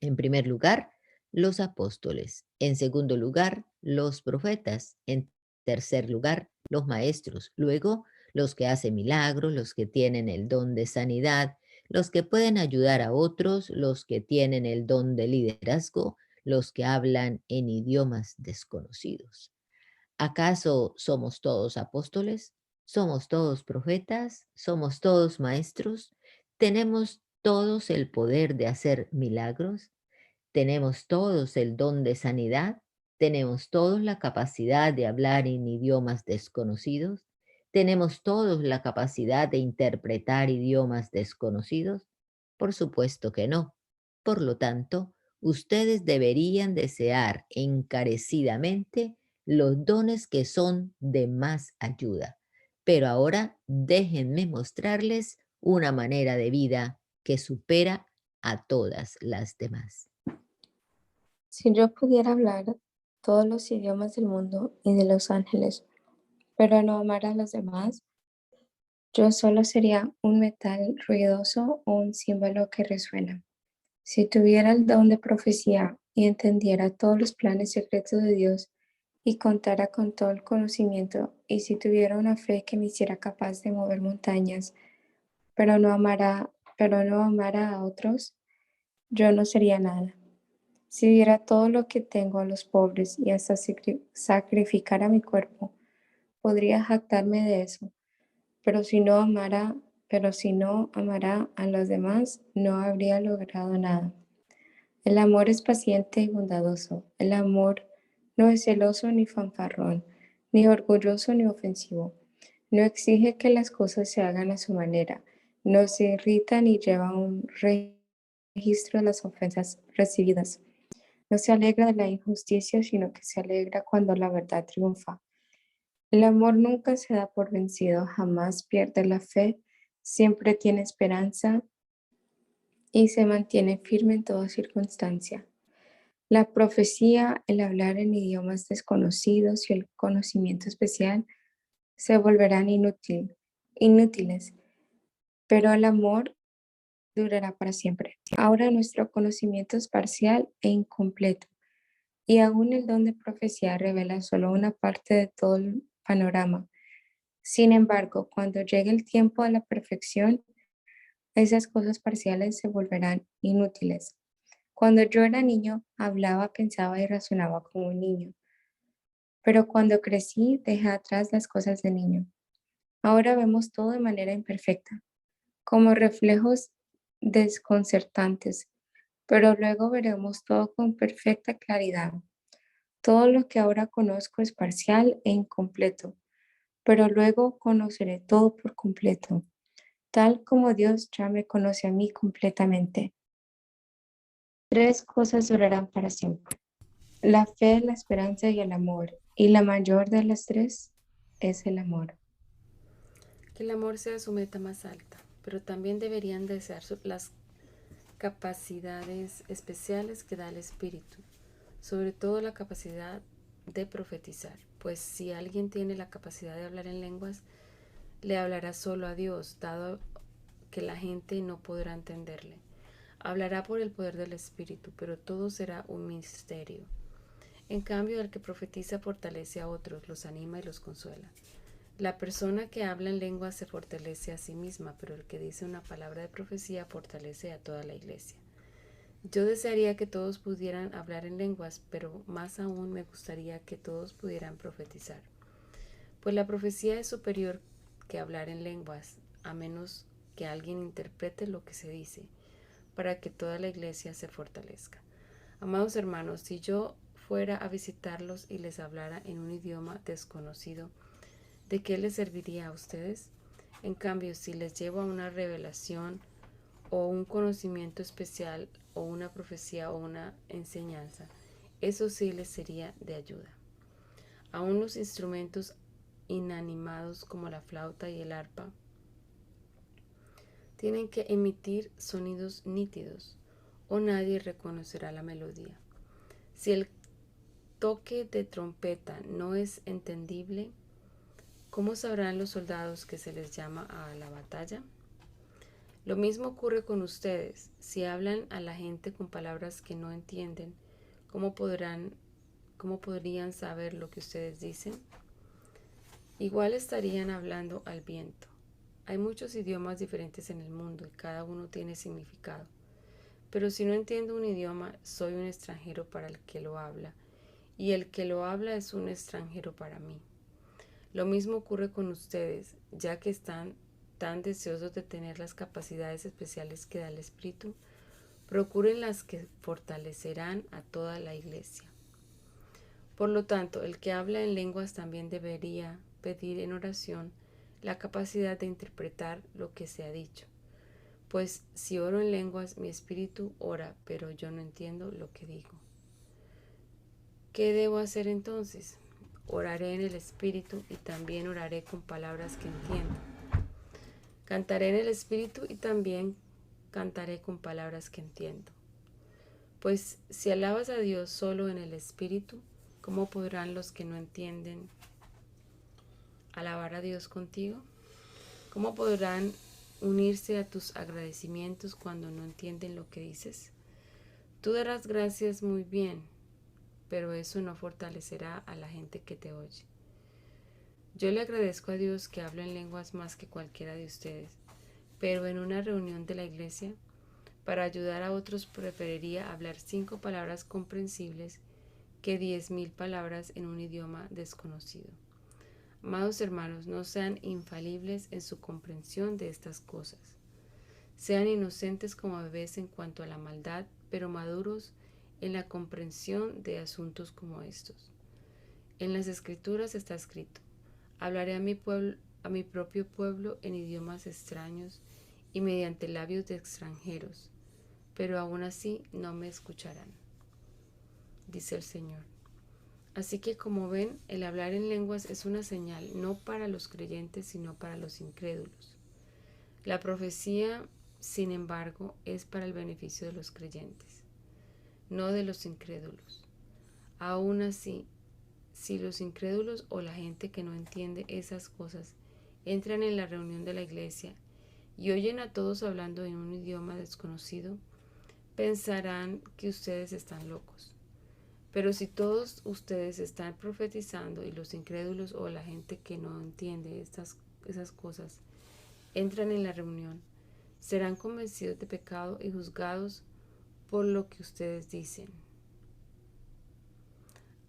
Speaker 4: En primer lugar, los apóstoles. En segundo lugar, los profetas. En tercer lugar, los maestros. Luego, los que hacen milagros, los que tienen el don de sanidad, los que pueden ayudar a otros, los que tienen el don de liderazgo, los que hablan en idiomas desconocidos. ¿Acaso somos todos apóstoles? ¿Somos todos profetas? ¿Somos todos maestros? ¿Tenemos todos el poder de hacer milagros? ¿Tenemos todos el don de sanidad? ¿Tenemos todos la capacidad de hablar en idiomas desconocidos? ¿Tenemos todos la capacidad de interpretar idiomas desconocidos? Por supuesto que no. Por lo tanto, ustedes deberían desear encarecidamente los dones que son de más ayuda. Pero ahora déjenme mostrarles una manera de vida que supera a todas las demás.
Speaker 6: Si yo pudiera hablar todos los idiomas del mundo y de los ángeles, pero no amar a los demás, yo solo sería un metal ruidoso o un símbolo que resuena. Si tuviera el don de profecía y entendiera todos los planes secretos de Dios y contara con todo el conocimiento, y si tuviera una fe que me hiciera capaz de mover montañas, pero no amara a otros, yo no sería nada. Si diera todo lo que tengo a los pobres y hasta sacrificara mi cuerpo, podría jactarme de eso. Pero si no amara, pero si no amara a los demás, no habría logrado nada. El amor es paciente y bondadoso. El amor no es celoso ni fanfarrón, ni orgulloso ni ofensivo. No exige que las cosas se hagan a su manera. No se irrita ni lleva un registro de las ofensas recibidas. No se alegra de la injusticia, sino que se alegra cuando la verdad triunfa. El amor nunca se da por vencido, jamás pierde la fe, siempre tiene esperanza y se mantiene firme en toda circunstancia. La profecía, el hablar en idiomas desconocidos y el conocimiento especial se volverán inútiles, pero el amor durará para siempre. Ahora nuestro conocimiento es parcial e incompleto, y aún el don de profecía revela solo una parte de todo el panorama. Sin embargo, cuando llegue el tiempo de la perfección, esas cosas parciales se volverán inútiles. Cuando yo era niño, hablaba, pensaba y razonaba como un niño, pero cuando crecí, dejé atrás las cosas de niño. Ahora vemos todo de manera imperfecta, como reflejos desconcertantes, pero luego veremos todo con perfecta claridad. Todo lo que ahora conozco es parcial e incompleto, pero luego conoceré todo por completo, tal como Dios ya me conoce a mí completamente. Tres cosas durarán para siempre: la fe, la esperanza y el amor, y la mayor de las tres es el amor.
Speaker 5: Que el amor sea su meta más alta, pero también deberían desear las capacidades especiales que da el Espíritu, sobre todo la capacidad de profetizar, pues si alguien tiene la capacidad de hablar en lenguas, le hablará solo a Dios, dado que la gente no podrá entenderle. Hablará por el poder del Espíritu, pero todo será un misterio. En cambio, el que profetiza fortalece a otros, los anima y los consuela. La persona que habla en lenguas se fortalece a sí misma, pero el que dice una palabra de profecía fortalece a toda la iglesia. Yo desearía que todos pudieran hablar en lenguas, pero más aún me gustaría que todos pudieran profetizar. Pues la profecía es superior que hablar en lenguas, a menos que alguien interprete lo que se dice, para que toda la iglesia se fortalezca. Amados hermanos, si yo fuera a visitarlos y les hablara en un idioma desconocido, ¿de qué les serviría a ustedes? En cambio, si les llevo a una revelación o un conocimiento especial o una profecía o una enseñanza, eso sí les sería de ayuda. Aún los instrumentos inanimados como la flauta y el arpa tienen que emitir sonidos nítidos o nadie reconocerá la melodía. Si el toque de trompeta no es entendible, ¿cómo sabrán los soldados que se les llama a la batalla? Lo mismo ocurre con ustedes. Si hablan a la gente con palabras que no entienden, ¿cómo podrían saber lo que ustedes dicen? Igual estarían hablando al viento. Hay muchos idiomas diferentes en el mundo y cada uno tiene significado. Pero si no entiendo un idioma, soy un extranjero para el que lo habla, y el que lo habla es un extranjero para mí. Lo mismo ocurre con ustedes, ya que están tan deseosos de tener las capacidades especiales que da el Espíritu, procuren las que fortalecerán a toda la iglesia. Por lo tanto, el que habla en lenguas también debería pedir en oración la capacidad de interpretar lo que se ha dicho. Pues si oro en lenguas, mi espíritu ora, pero yo no entiendo lo que digo. ¿Qué debo hacer entonces? Oraré en el espíritu y también oraré con palabras que entiendo. Cantaré en el espíritu y también cantaré con palabras que entiendo. Pues si alabas a Dios solo en el espíritu, ¿cómo podrán los que no entienden alabar a Dios contigo? ¿Cómo podrán unirse a tus agradecimientos cuando no entienden lo que dices? Tú darás gracias muy bien, pero eso no fortalecerá a la gente que te oye. Yo le agradezco a Dios que hablo en lenguas más que cualquiera de ustedes, pero en una reunión de la iglesia, para ayudar a otros preferiría hablar 5 palabras comprensibles que 10,000 palabras en un idioma desconocido. Amados hermanos, no sean infalibles en su comprensión de estas cosas. Sean inocentes como bebés en cuanto a la maldad, pero maduros en la comprensión de asuntos como estos. En las Escrituras está escrito: hablaré a mi propio pueblo en idiomas extraños y mediante labios de extranjeros, pero aún así no me escucharán, dice el Señor. Así que, como ven, el hablar en lenguas es una señal no para los creyentes, sino para los incrédulos. La profecía, sin embargo, es para el beneficio de los creyentes, no de los incrédulos. Aún así, si los incrédulos o la gente que no entiende esas cosas entran en la reunión de la iglesia y oyen a todos hablando en un idioma desconocido, pensarán que ustedes están locos. Pero si todos ustedes están profetizando y los incrédulos o la gente que no entiende esas cosas entran en la reunión, serán convencidos de pecado y juzgados por lo que ustedes dicen.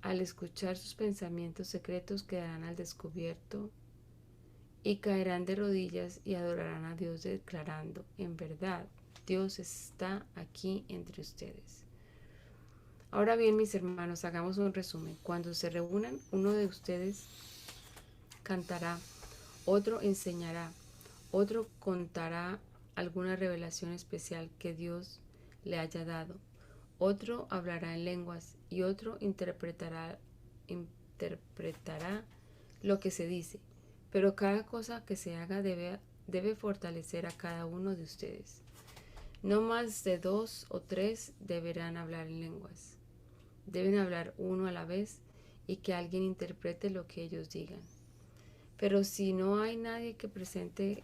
Speaker 5: Al escuchar sus pensamientos secretos quedarán al descubierto y caerán de rodillas y adorarán a Dios declarando: en verdad, Dios está aquí entre ustedes. Ahora bien, mis hermanos, hagamos un resumen. Cuando se reúnan, uno de ustedes cantará, otro enseñará, otro contará alguna revelación especial que Dios le haya dado, otro hablará en lenguas y otro interpretará lo que se dice. Pero cada cosa que se haga debe fortalecer a cada uno de ustedes. No más de 2 o 3 deberán hablar en lenguas. Deben hablar uno a la vez y que alguien interprete lo que ellos digan. Pero si no hay nadie presente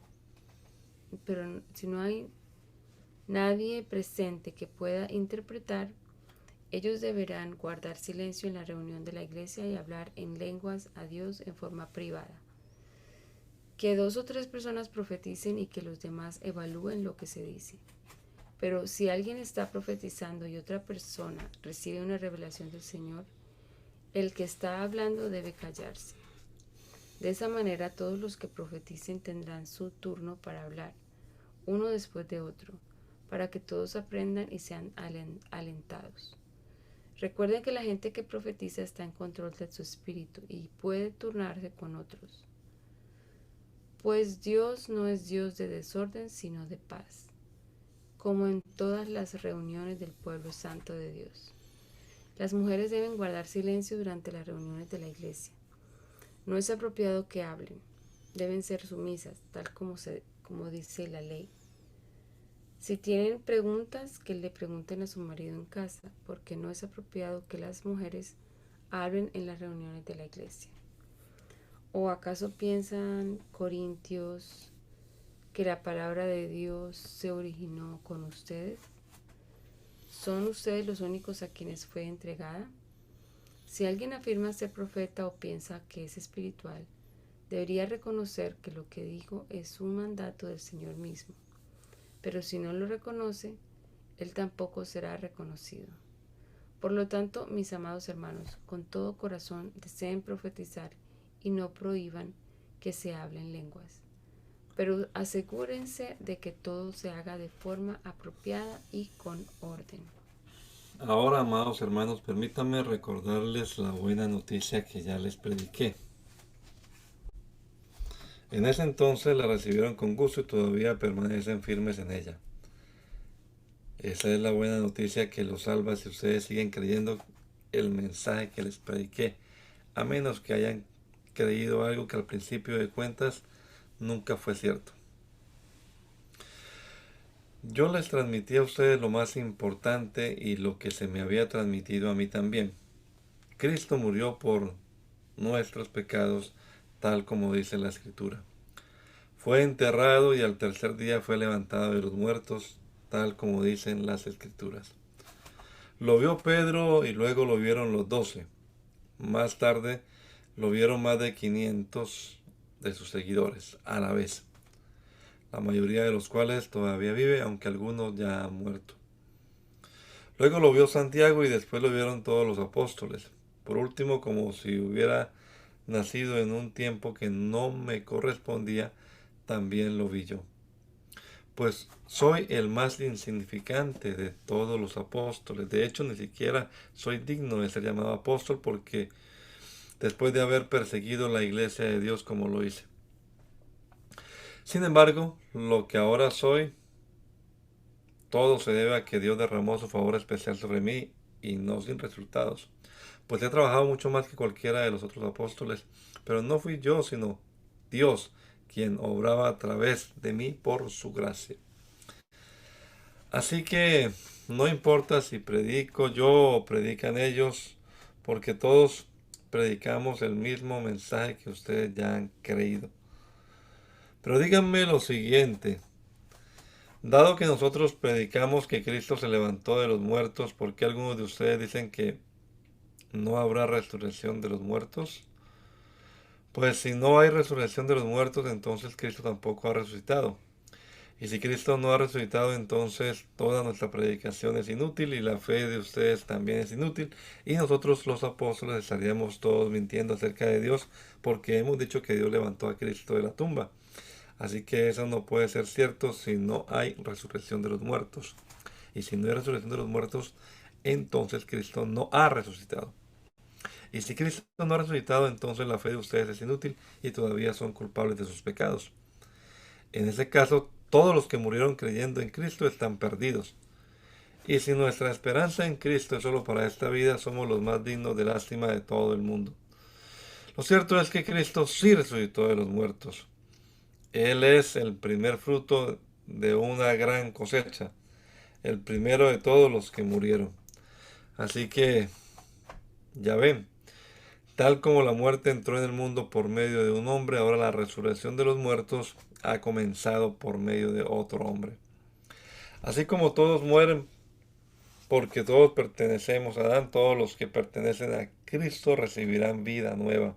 Speaker 5: que pueda interpretar, ellos deberán guardar silencio en la reunión de la iglesia y hablar en lenguas a Dios en forma privada. Que 2 o 3 personas profeticen y que los demás evalúen lo que se dice. Pero si alguien está profetizando y otra persona recibe una revelación del Señor, el que está hablando debe callarse. De esa manera todos los que profeticen tendrán su turno para hablar, uno después de otro, para que todos aprendan y sean alentados. Recuerden que la gente que profetiza está en control de su espíritu y puede turnarse con otros. Pues Dios no es Dios de desorden, sino de paz, como en todas las reuniones del pueblo santo de Dios. Las mujeres deben guardar silencio durante las reuniones de la iglesia. No es apropiado que hablen. Deben ser sumisas, tal como dice la ley. Si tienen preguntas, que le pregunten a su marido en casa, porque no es apropiado que las mujeres hablen en las reuniones de la iglesia. ¿O acaso piensan, corintios, que la palabra de Dios se originó con ustedes? ¿Son ustedes los únicos a quienes fue entregada? Si alguien afirma ser profeta o piensa que es espiritual, debería reconocer que lo que dijo es un mandato del Señor mismo. Pero si no lo reconoce, él tampoco será reconocido. Por lo tanto, mis amados hermanos, con todo corazón deseen profetizar y no prohíban que se hablen lenguas. Pero asegúrense de que todo se haga de forma apropiada y con orden.
Speaker 2: Ahora, amados hermanos, permítanme recordarles la buena noticia que ya les prediqué. En ese entonces la recibieron con gusto y todavía permanecen firmes en ella. Esa es la buena noticia que los salva si ustedes siguen creyendo el mensaje que les prediqué, a menos que hayan creído algo que al principio de cuentas nunca fue cierto. Yo les transmití a ustedes lo más importante y lo que se me había transmitido a mí también. Cristo murió por nuestros pecados, tal como dice la Escritura. Fue enterrado y al tercer día fue levantado de los muertos, tal como dicen las Escrituras. Lo vio Pedro y luego lo vieron los 12. Más tarde lo vieron más de 500 de sus seguidores a la vez, la mayoría de los cuales todavía vive, aunque algunos ya han muerto. Luego lo vio Santiago y después lo vieron todos los apóstoles. Por último, como si hubiera nacido en un tiempo que no me correspondía, también lo vi yo. Pues soy el más insignificante de todos los apóstoles. De hecho, ni siquiera soy digno de ser llamado apóstol porque después de haber perseguido la iglesia de Dios como lo hice. Sin embargo, lo que ahora soy, todo se debe a que Dios derramó su favor especial sobre mí y no sin resultados. Pues he trabajado mucho más que cualquiera de los otros apóstoles, pero no fui yo, sino Dios quien obraba a través de mí por su gracia. Así que no importa si predico yo o predican ellos, porque todos predicamos el mismo mensaje que ustedes ya han creído. Pero díganme lo siguiente: dado que nosotros predicamos que Cristo se levantó de los muertos, ¿por qué algunos de ustedes dicen que no habrá resurrección de los muertos? Pues si no hay resurrección de los muertos, entonces Cristo tampoco ha resucitado. Y si Cristo no ha resucitado, entonces toda nuestra predicación es inútil y la fe de ustedes también es inútil. Y nosotros los apóstoles estaríamos todos mintiendo acerca de Dios porque hemos dicho que Dios levantó a Cristo de la tumba. Así que eso no puede ser cierto si no hay resurrección de los muertos. Y si no hay resurrección de los muertos, entonces Cristo no ha resucitado. Y si Cristo no ha resucitado, entonces la fe de ustedes es inútil y todavía son culpables de sus pecados. En ese caso, todos los que murieron creyendo en Cristo están perdidos. Y si nuestra esperanza en Cristo es solo para esta vida, somos los más dignos de lástima de todo el mundo. Lo cierto es que Cristo sí resucitó de los muertos. Él es el primer fruto de una gran cosecha, el primero de todos los que murieron. Así que, ya ven, tal como la muerte entró en el mundo por medio de un hombre, ahora la resurrección de los muertos ha comenzado por medio de otro hombre. Así como todos mueren porque todos pertenecemos a Adán, todos los que pertenecen a Cristo recibirán vida nueva.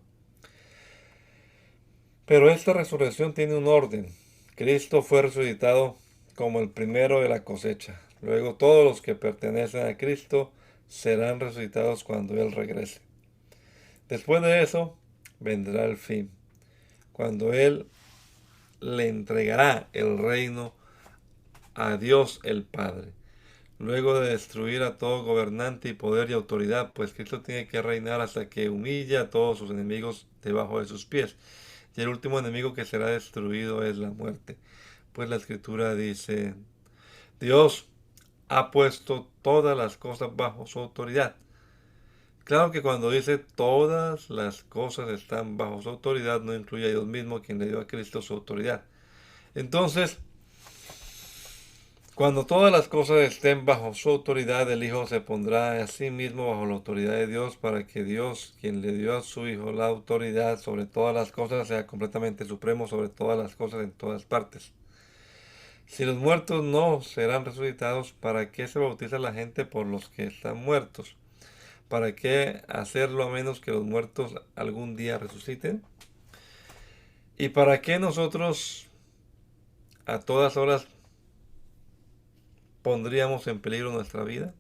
Speaker 2: Pero esta resurrección tiene un orden. Cristo fue resucitado como el primero de la cosecha. Luego todos los que pertenecen a Cristo serán resucitados cuando Él regrese. Después de eso vendrá el fin, cuando Él le entregará el reino a Dios el Padre. Luego de destruir a todo gobernante y poder y autoridad, pues Cristo tiene que reinar hasta que humille a todos sus enemigos debajo de sus pies. Y el último enemigo que será destruido es la muerte. Pues la Escritura dice: Dios ha puesto todas las cosas bajo su autoridad. Claro que cuando dice todas las cosas están bajo su autoridad, no incluye a Dios mismo, quien le dio a Cristo su autoridad. Entonces, cuando todas las cosas estén bajo su autoridad, el Hijo se pondrá a sí mismo bajo la autoridad de Dios, para que Dios, quien le dio a su Hijo la autoridad sobre todas las cosas, sea completamente supremo sobre todas las cosas en todas partes. Si los muertos no serán resucitados, ¿para qué se bautiza la gente por los que están muertos? ¿Para qué hacerlo a menos que los muertos algún día resuciten? ¿Y para qué nosotros a todas horas pondríamos en peligro nuestra vida?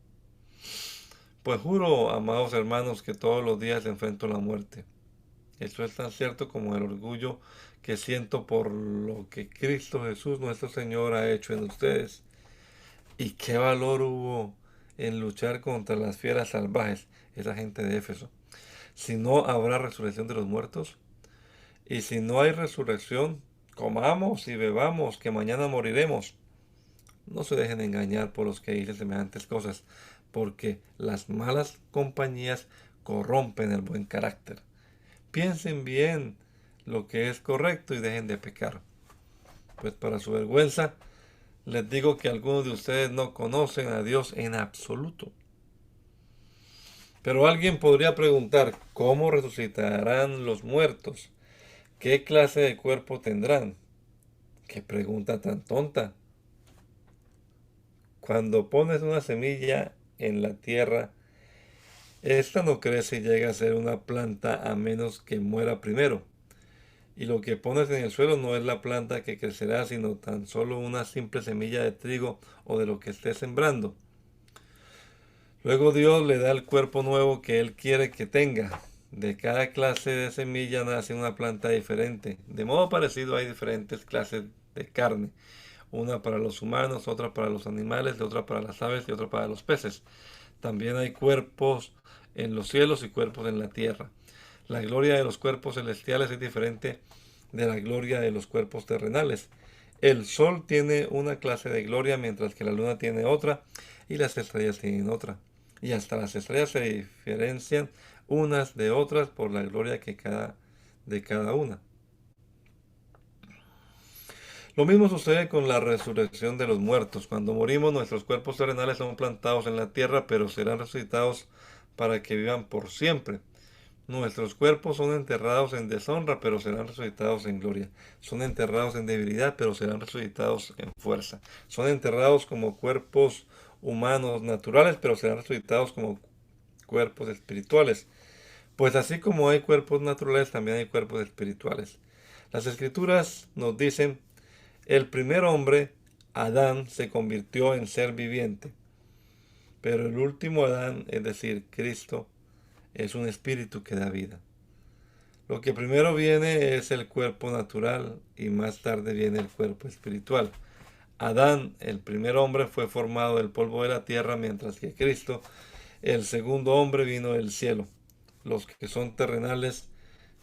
Speaker 2: Pues juro, amados hermanos, que todos los días enfrento la muerte. Eso es tan cierto como el orgullo que siento por lo que Cristo Jesús nuestro Señor ha hecho en ustedes. ¿Y qué valor hubo en luchar contra las fieras salvajes, esa gente de Éfeso? Si no habrá resurrección de los muertos. Y si no hay resurrección, comamos y bebamos, que mañana moriremos. No se dejen engañar por los que dicen semejantes cosas, porque las malas compañías corrompen el buen carácter. Piensen bien lo que es correcto y dejen de pecar. Pues para su vergüenza, les digo que algunos de ustedes no conocen a Dios en absoluto. Pero alguien podría preguntar, ¿cómo resucitarán los muertos? ¿Qué clase de cuerpo tendrán? ¿Qué pregunta tan tonta? Cuando pones una semilla en la tierra, esta no crece y llega a ser una planta a menos que muera primero. Y lo que pones en el suelo no es la planta que crecerá, sino tan solo una simple semilla de trigo o de lo que estés sembrando. Luego Dios le da el cuerpo nuevo que Él quiere que tenga. De cada clase de semilla nace una planta diferente. De modo parecido hay diferentes clases de carne. Una para los humanos, otra para los animales, otra para las aves y otra para los peces. También hay cuerpos en los cielos y cuerpos en la tierra. La gloria de los cuerpos celestiales es diferente de la gloria de los cuerpos terrenales. El sol tiene una clase de gloria, mientras que la luna tiene otra, y las estrellas tienen otra. Y hasta las estrellas se diferencian unas de otras por la gloria de cada una. Lo mismo sucede con la resurrección de los muertos. Cuando morimos, nuestros cuerpos terrenales son plantados en la tierra, pero serán resucitados para que vivan por siempre. Nuestros cuerpos son enterrados en deshonra, pero serán resucitados en gloria. Son enterrados en debilidad, pero serán resucitados en fuerza. Son enterrados como cuerpos humanos naturales, pero serán resucitados como cuerpos espirituales. Pues así como hay cuerpos naturales, también hay cuerpos espirituales. Las escrituras nos dicen, el primer hombre, Adán, se convirtió en ser viviente. Pero el último Adán, es decir, Cristo, es un espíritu que da vida. Lo que primero viene es el cuerpo natural y más tarde viene el cuerpo espiritual. Adán, el primer hombre, fue formado del polvo de la tierra, mientras que Cristo, el segundo hombre, vino del cielo. Los que son terrenales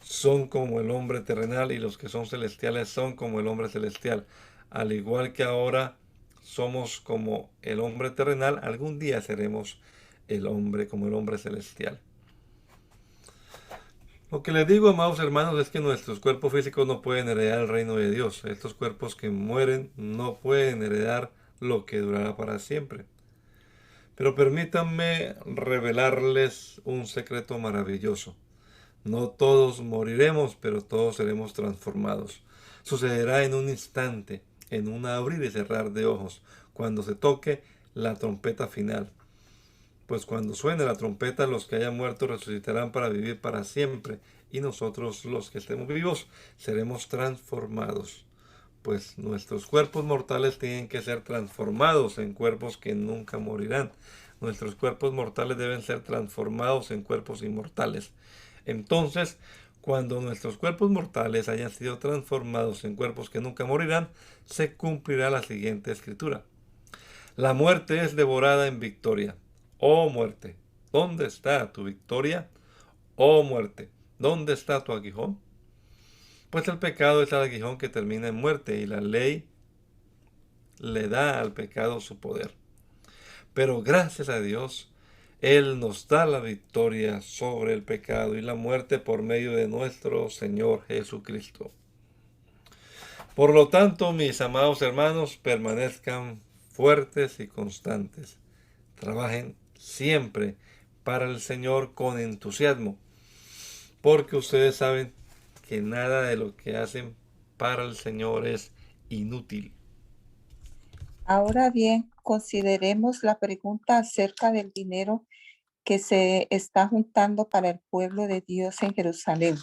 Speaker 2: son como el hombre terrenal y los que son celestiales son como el hombre celestial. Al igual que ahora somos como el hombre terrenal, algún día seremos el hombre como el hombre celestial. Lo que les digo, amados hermanos, es que nuestros cuerpos físicos no pueden heredar el reino de Dios. Estos cuerpos que mueren no pueden heredar lo que durará para siempre. Pero permítanme revelarles un secreto maravilloso. No todos moriremos, pero todos seremos transformados. Sucederá en un instante, en un abrir y cerrar de ojos, cuando se toque la trompeta final. Pues cuando suene la trompeta, los que hayan muerto resucitarán para vivir para siempre, y nosotros, los que estemos vivos, seremos transformados. Pues nuestros cuerpos mortales tienen que ser transformados en cuerpos que nunca morirán. Nuestros cuerpos mortales deben ser transformados en cuerpos inmortales. Entonces, cuando nuestros cuerpos mortales hayan sido transformados en cuerpos que nunca morirán, se cumplirá la siguiente escritura. La muerte es devorada en victoria. Oh muerte, ¿dónde está tu victoria? Oh muerte, ¿dónde está tu aguijón? Pues el pecado es el aguijón que termina en muerte y la ley le da al pecado su poder. Pero gracias a Dios, Él nos da la victoria sobre el pecado y la muerte por medio de nuestro Señor Jesucristo. Por lo tanto, mis amados hermanos, permanezcan fuertes y constantes. Trabajen siempre para el Señor con entusiasmo, porque ustedes saben que nada de lo que hacen para el Señor es inútil.
Speaker 3: Ahora bien, consideremos la pregunta acerca del dinero que se está juntando para el pueblo de Dios en Jerusalén.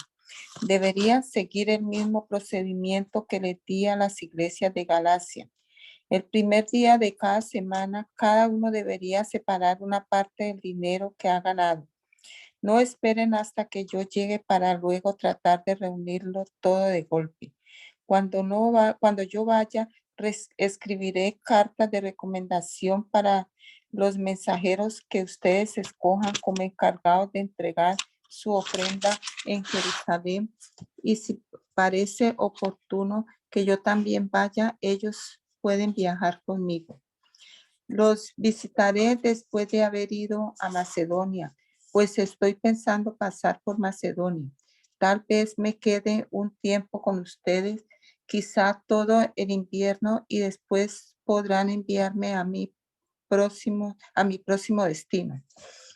Speaker 3: Deberían seguir el mismo procedimiento que les di a las iglesias de Galacia. El primer día de cada semana, cada uno debería separar una parte del dinero que ha ganado. No esperen hasta que yo llegue para luego tratar de reunirlo todo de golpe. Cuando yo vaya, escribiré cartas de recomendación para los mensajeros que ustedes escojan como encargados de entregar su ofrenda en Jerusalén. Y si parece oportuno que yo también vaya, ellos pueden viajar conmigo. Los visitaré después de haber ido a Macedonia, pues estoy pensando pasar por Macedonia. Tal vez me quede un tiempo con ustedes, quizá todo el invierno, y después podrán enviarme a mi próximo destino.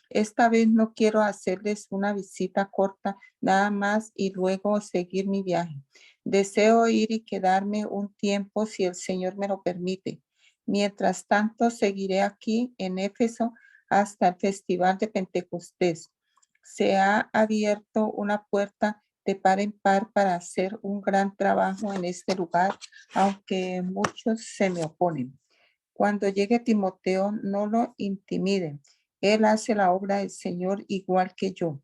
Speaker 3: Esta vez no quiero hacerles una visita corta nada más y luego seguir mi viaje. Deseo ir y quedarme un tiempo si el Señor me lo permite. Mientras tanto, seguiré aquí en Éfeso hasta el Festival de Pentecostés. Se ha abierto una puerta de par en par para hacer un gran trabajo en este lugar, aunque muchos se me oponen. Cuando llegue Timoteo, no lo intimiden. Él hace la obra del Señor igual que yo.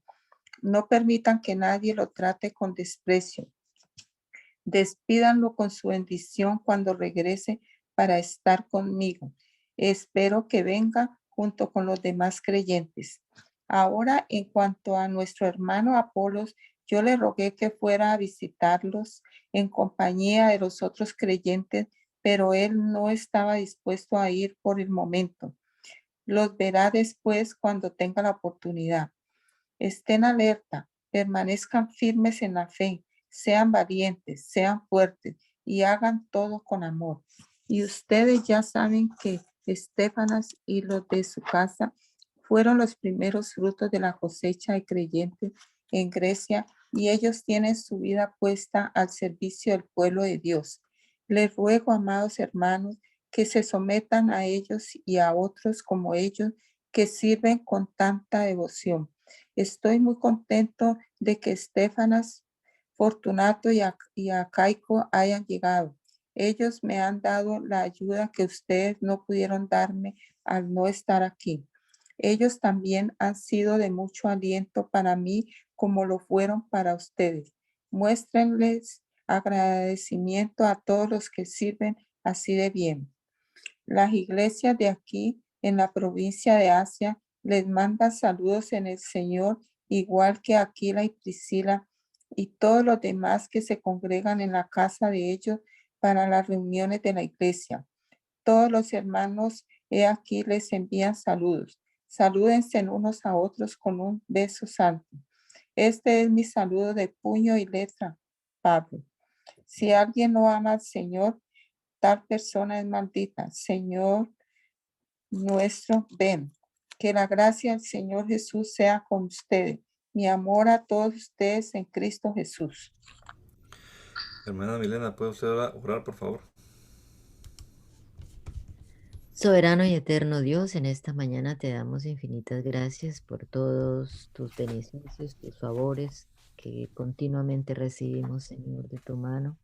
Speaker 3: No permitan que nadie lo trate con desprecio. Despídanlo con su bendición cuando regrese para estar conmigo. Espero que venga junto con los demás creyentes. Ahora, en cuanto a nuestro hermano Apolos, yo le rogué que fuera a visitarlos en compañía de los otros creyentes, pero él no estaba dispuesto a ir por el momento. Los verá después cuando tenga la oportunidad. Estén alerta, permanezcan firmes en la fe, sean valientes, sean fuertes y hagan todo con amor. Y ustedes ya saben que Estéfanas y los de su casa fueron los primeros frutos de la cosecha de creyentes en Grecia y ellos tienen su vida puesta al servicio del pueblo de Dios. Les ruego, amados hermanos, que se sometan a ellos y a otros como ellos que sirven con tanta devoción. Estoy muy contento de que Estéfanas, Fortunato y Acaico hayan llegado. Ellos me han dado la ayuda que ustedes no pudieron darme al no estar aquí. Ellos también han sido de mucho aliento para mí como lo fueron para ustedes. Muéstrenles agradecimiento a todos los que sirven así de bien. Las iglesias de aquí en la provincia de Asia les mandan saludos en el Señor, igual que Aquila y Priscila y todos los demás que se congregan en la casa de ellos para las reuniones de la iglesia. Todos los hermanos aquí les envían saludos. Salúdense unos a otros con un beso santo. Este es mi saludo de puño y letra, Pablo. Si alguien no ama al Señor, tal persona es maldita. Señor nuestro, ven. Que la gracia del Señor Jesús sea con ustedes. Mi amor a todos ustedes en Cristo Jesús.
Speaker 2: Hermana Milena, ¿puede usted orar, por favor?
Speaker 4: Soberano y eterno Dios, en esta mañana te damos infinitas gracias por todos tus beneficios, tus favores que continuamente recibimos, Señor, de tu mano.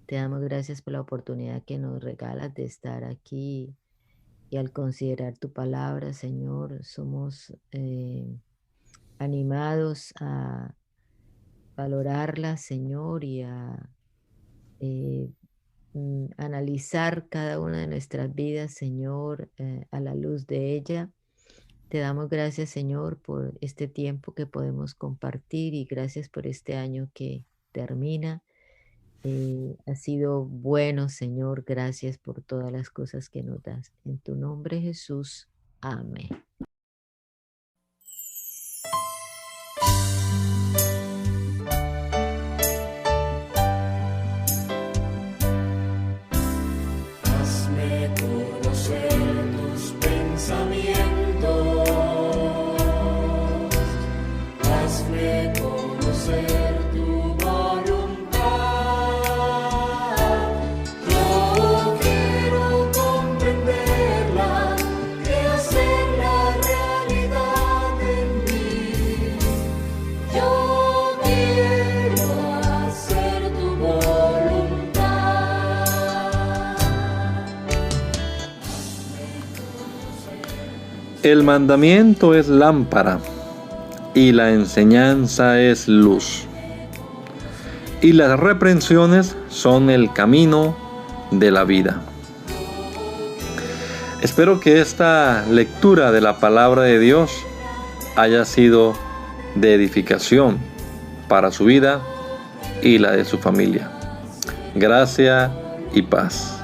Speaker 4: Te damos gracias por la oportunidad que nos regalas de estar aquí y al considerar tu palabra, Señor, somos animados a valorarla, Señor, y a analizar cada una de nuestras vidas, Señor, a la luz de ella. Te damos gracias, Señor, por este tiempo que podemos compartir y gracias por este año que termina. Ha sido bueno, Señor, gracias por todas las cosas que nos das. En tu nombre, Jesús. Amén.
Speaker 1: El mandamiento es lámpara y la enseñanza es luz. Y las reprensiones son el camino de la vida. Espero que esta lectura de la palabra de Dios haya sido de edificación para su vida y la de su familia. Gracia y paz.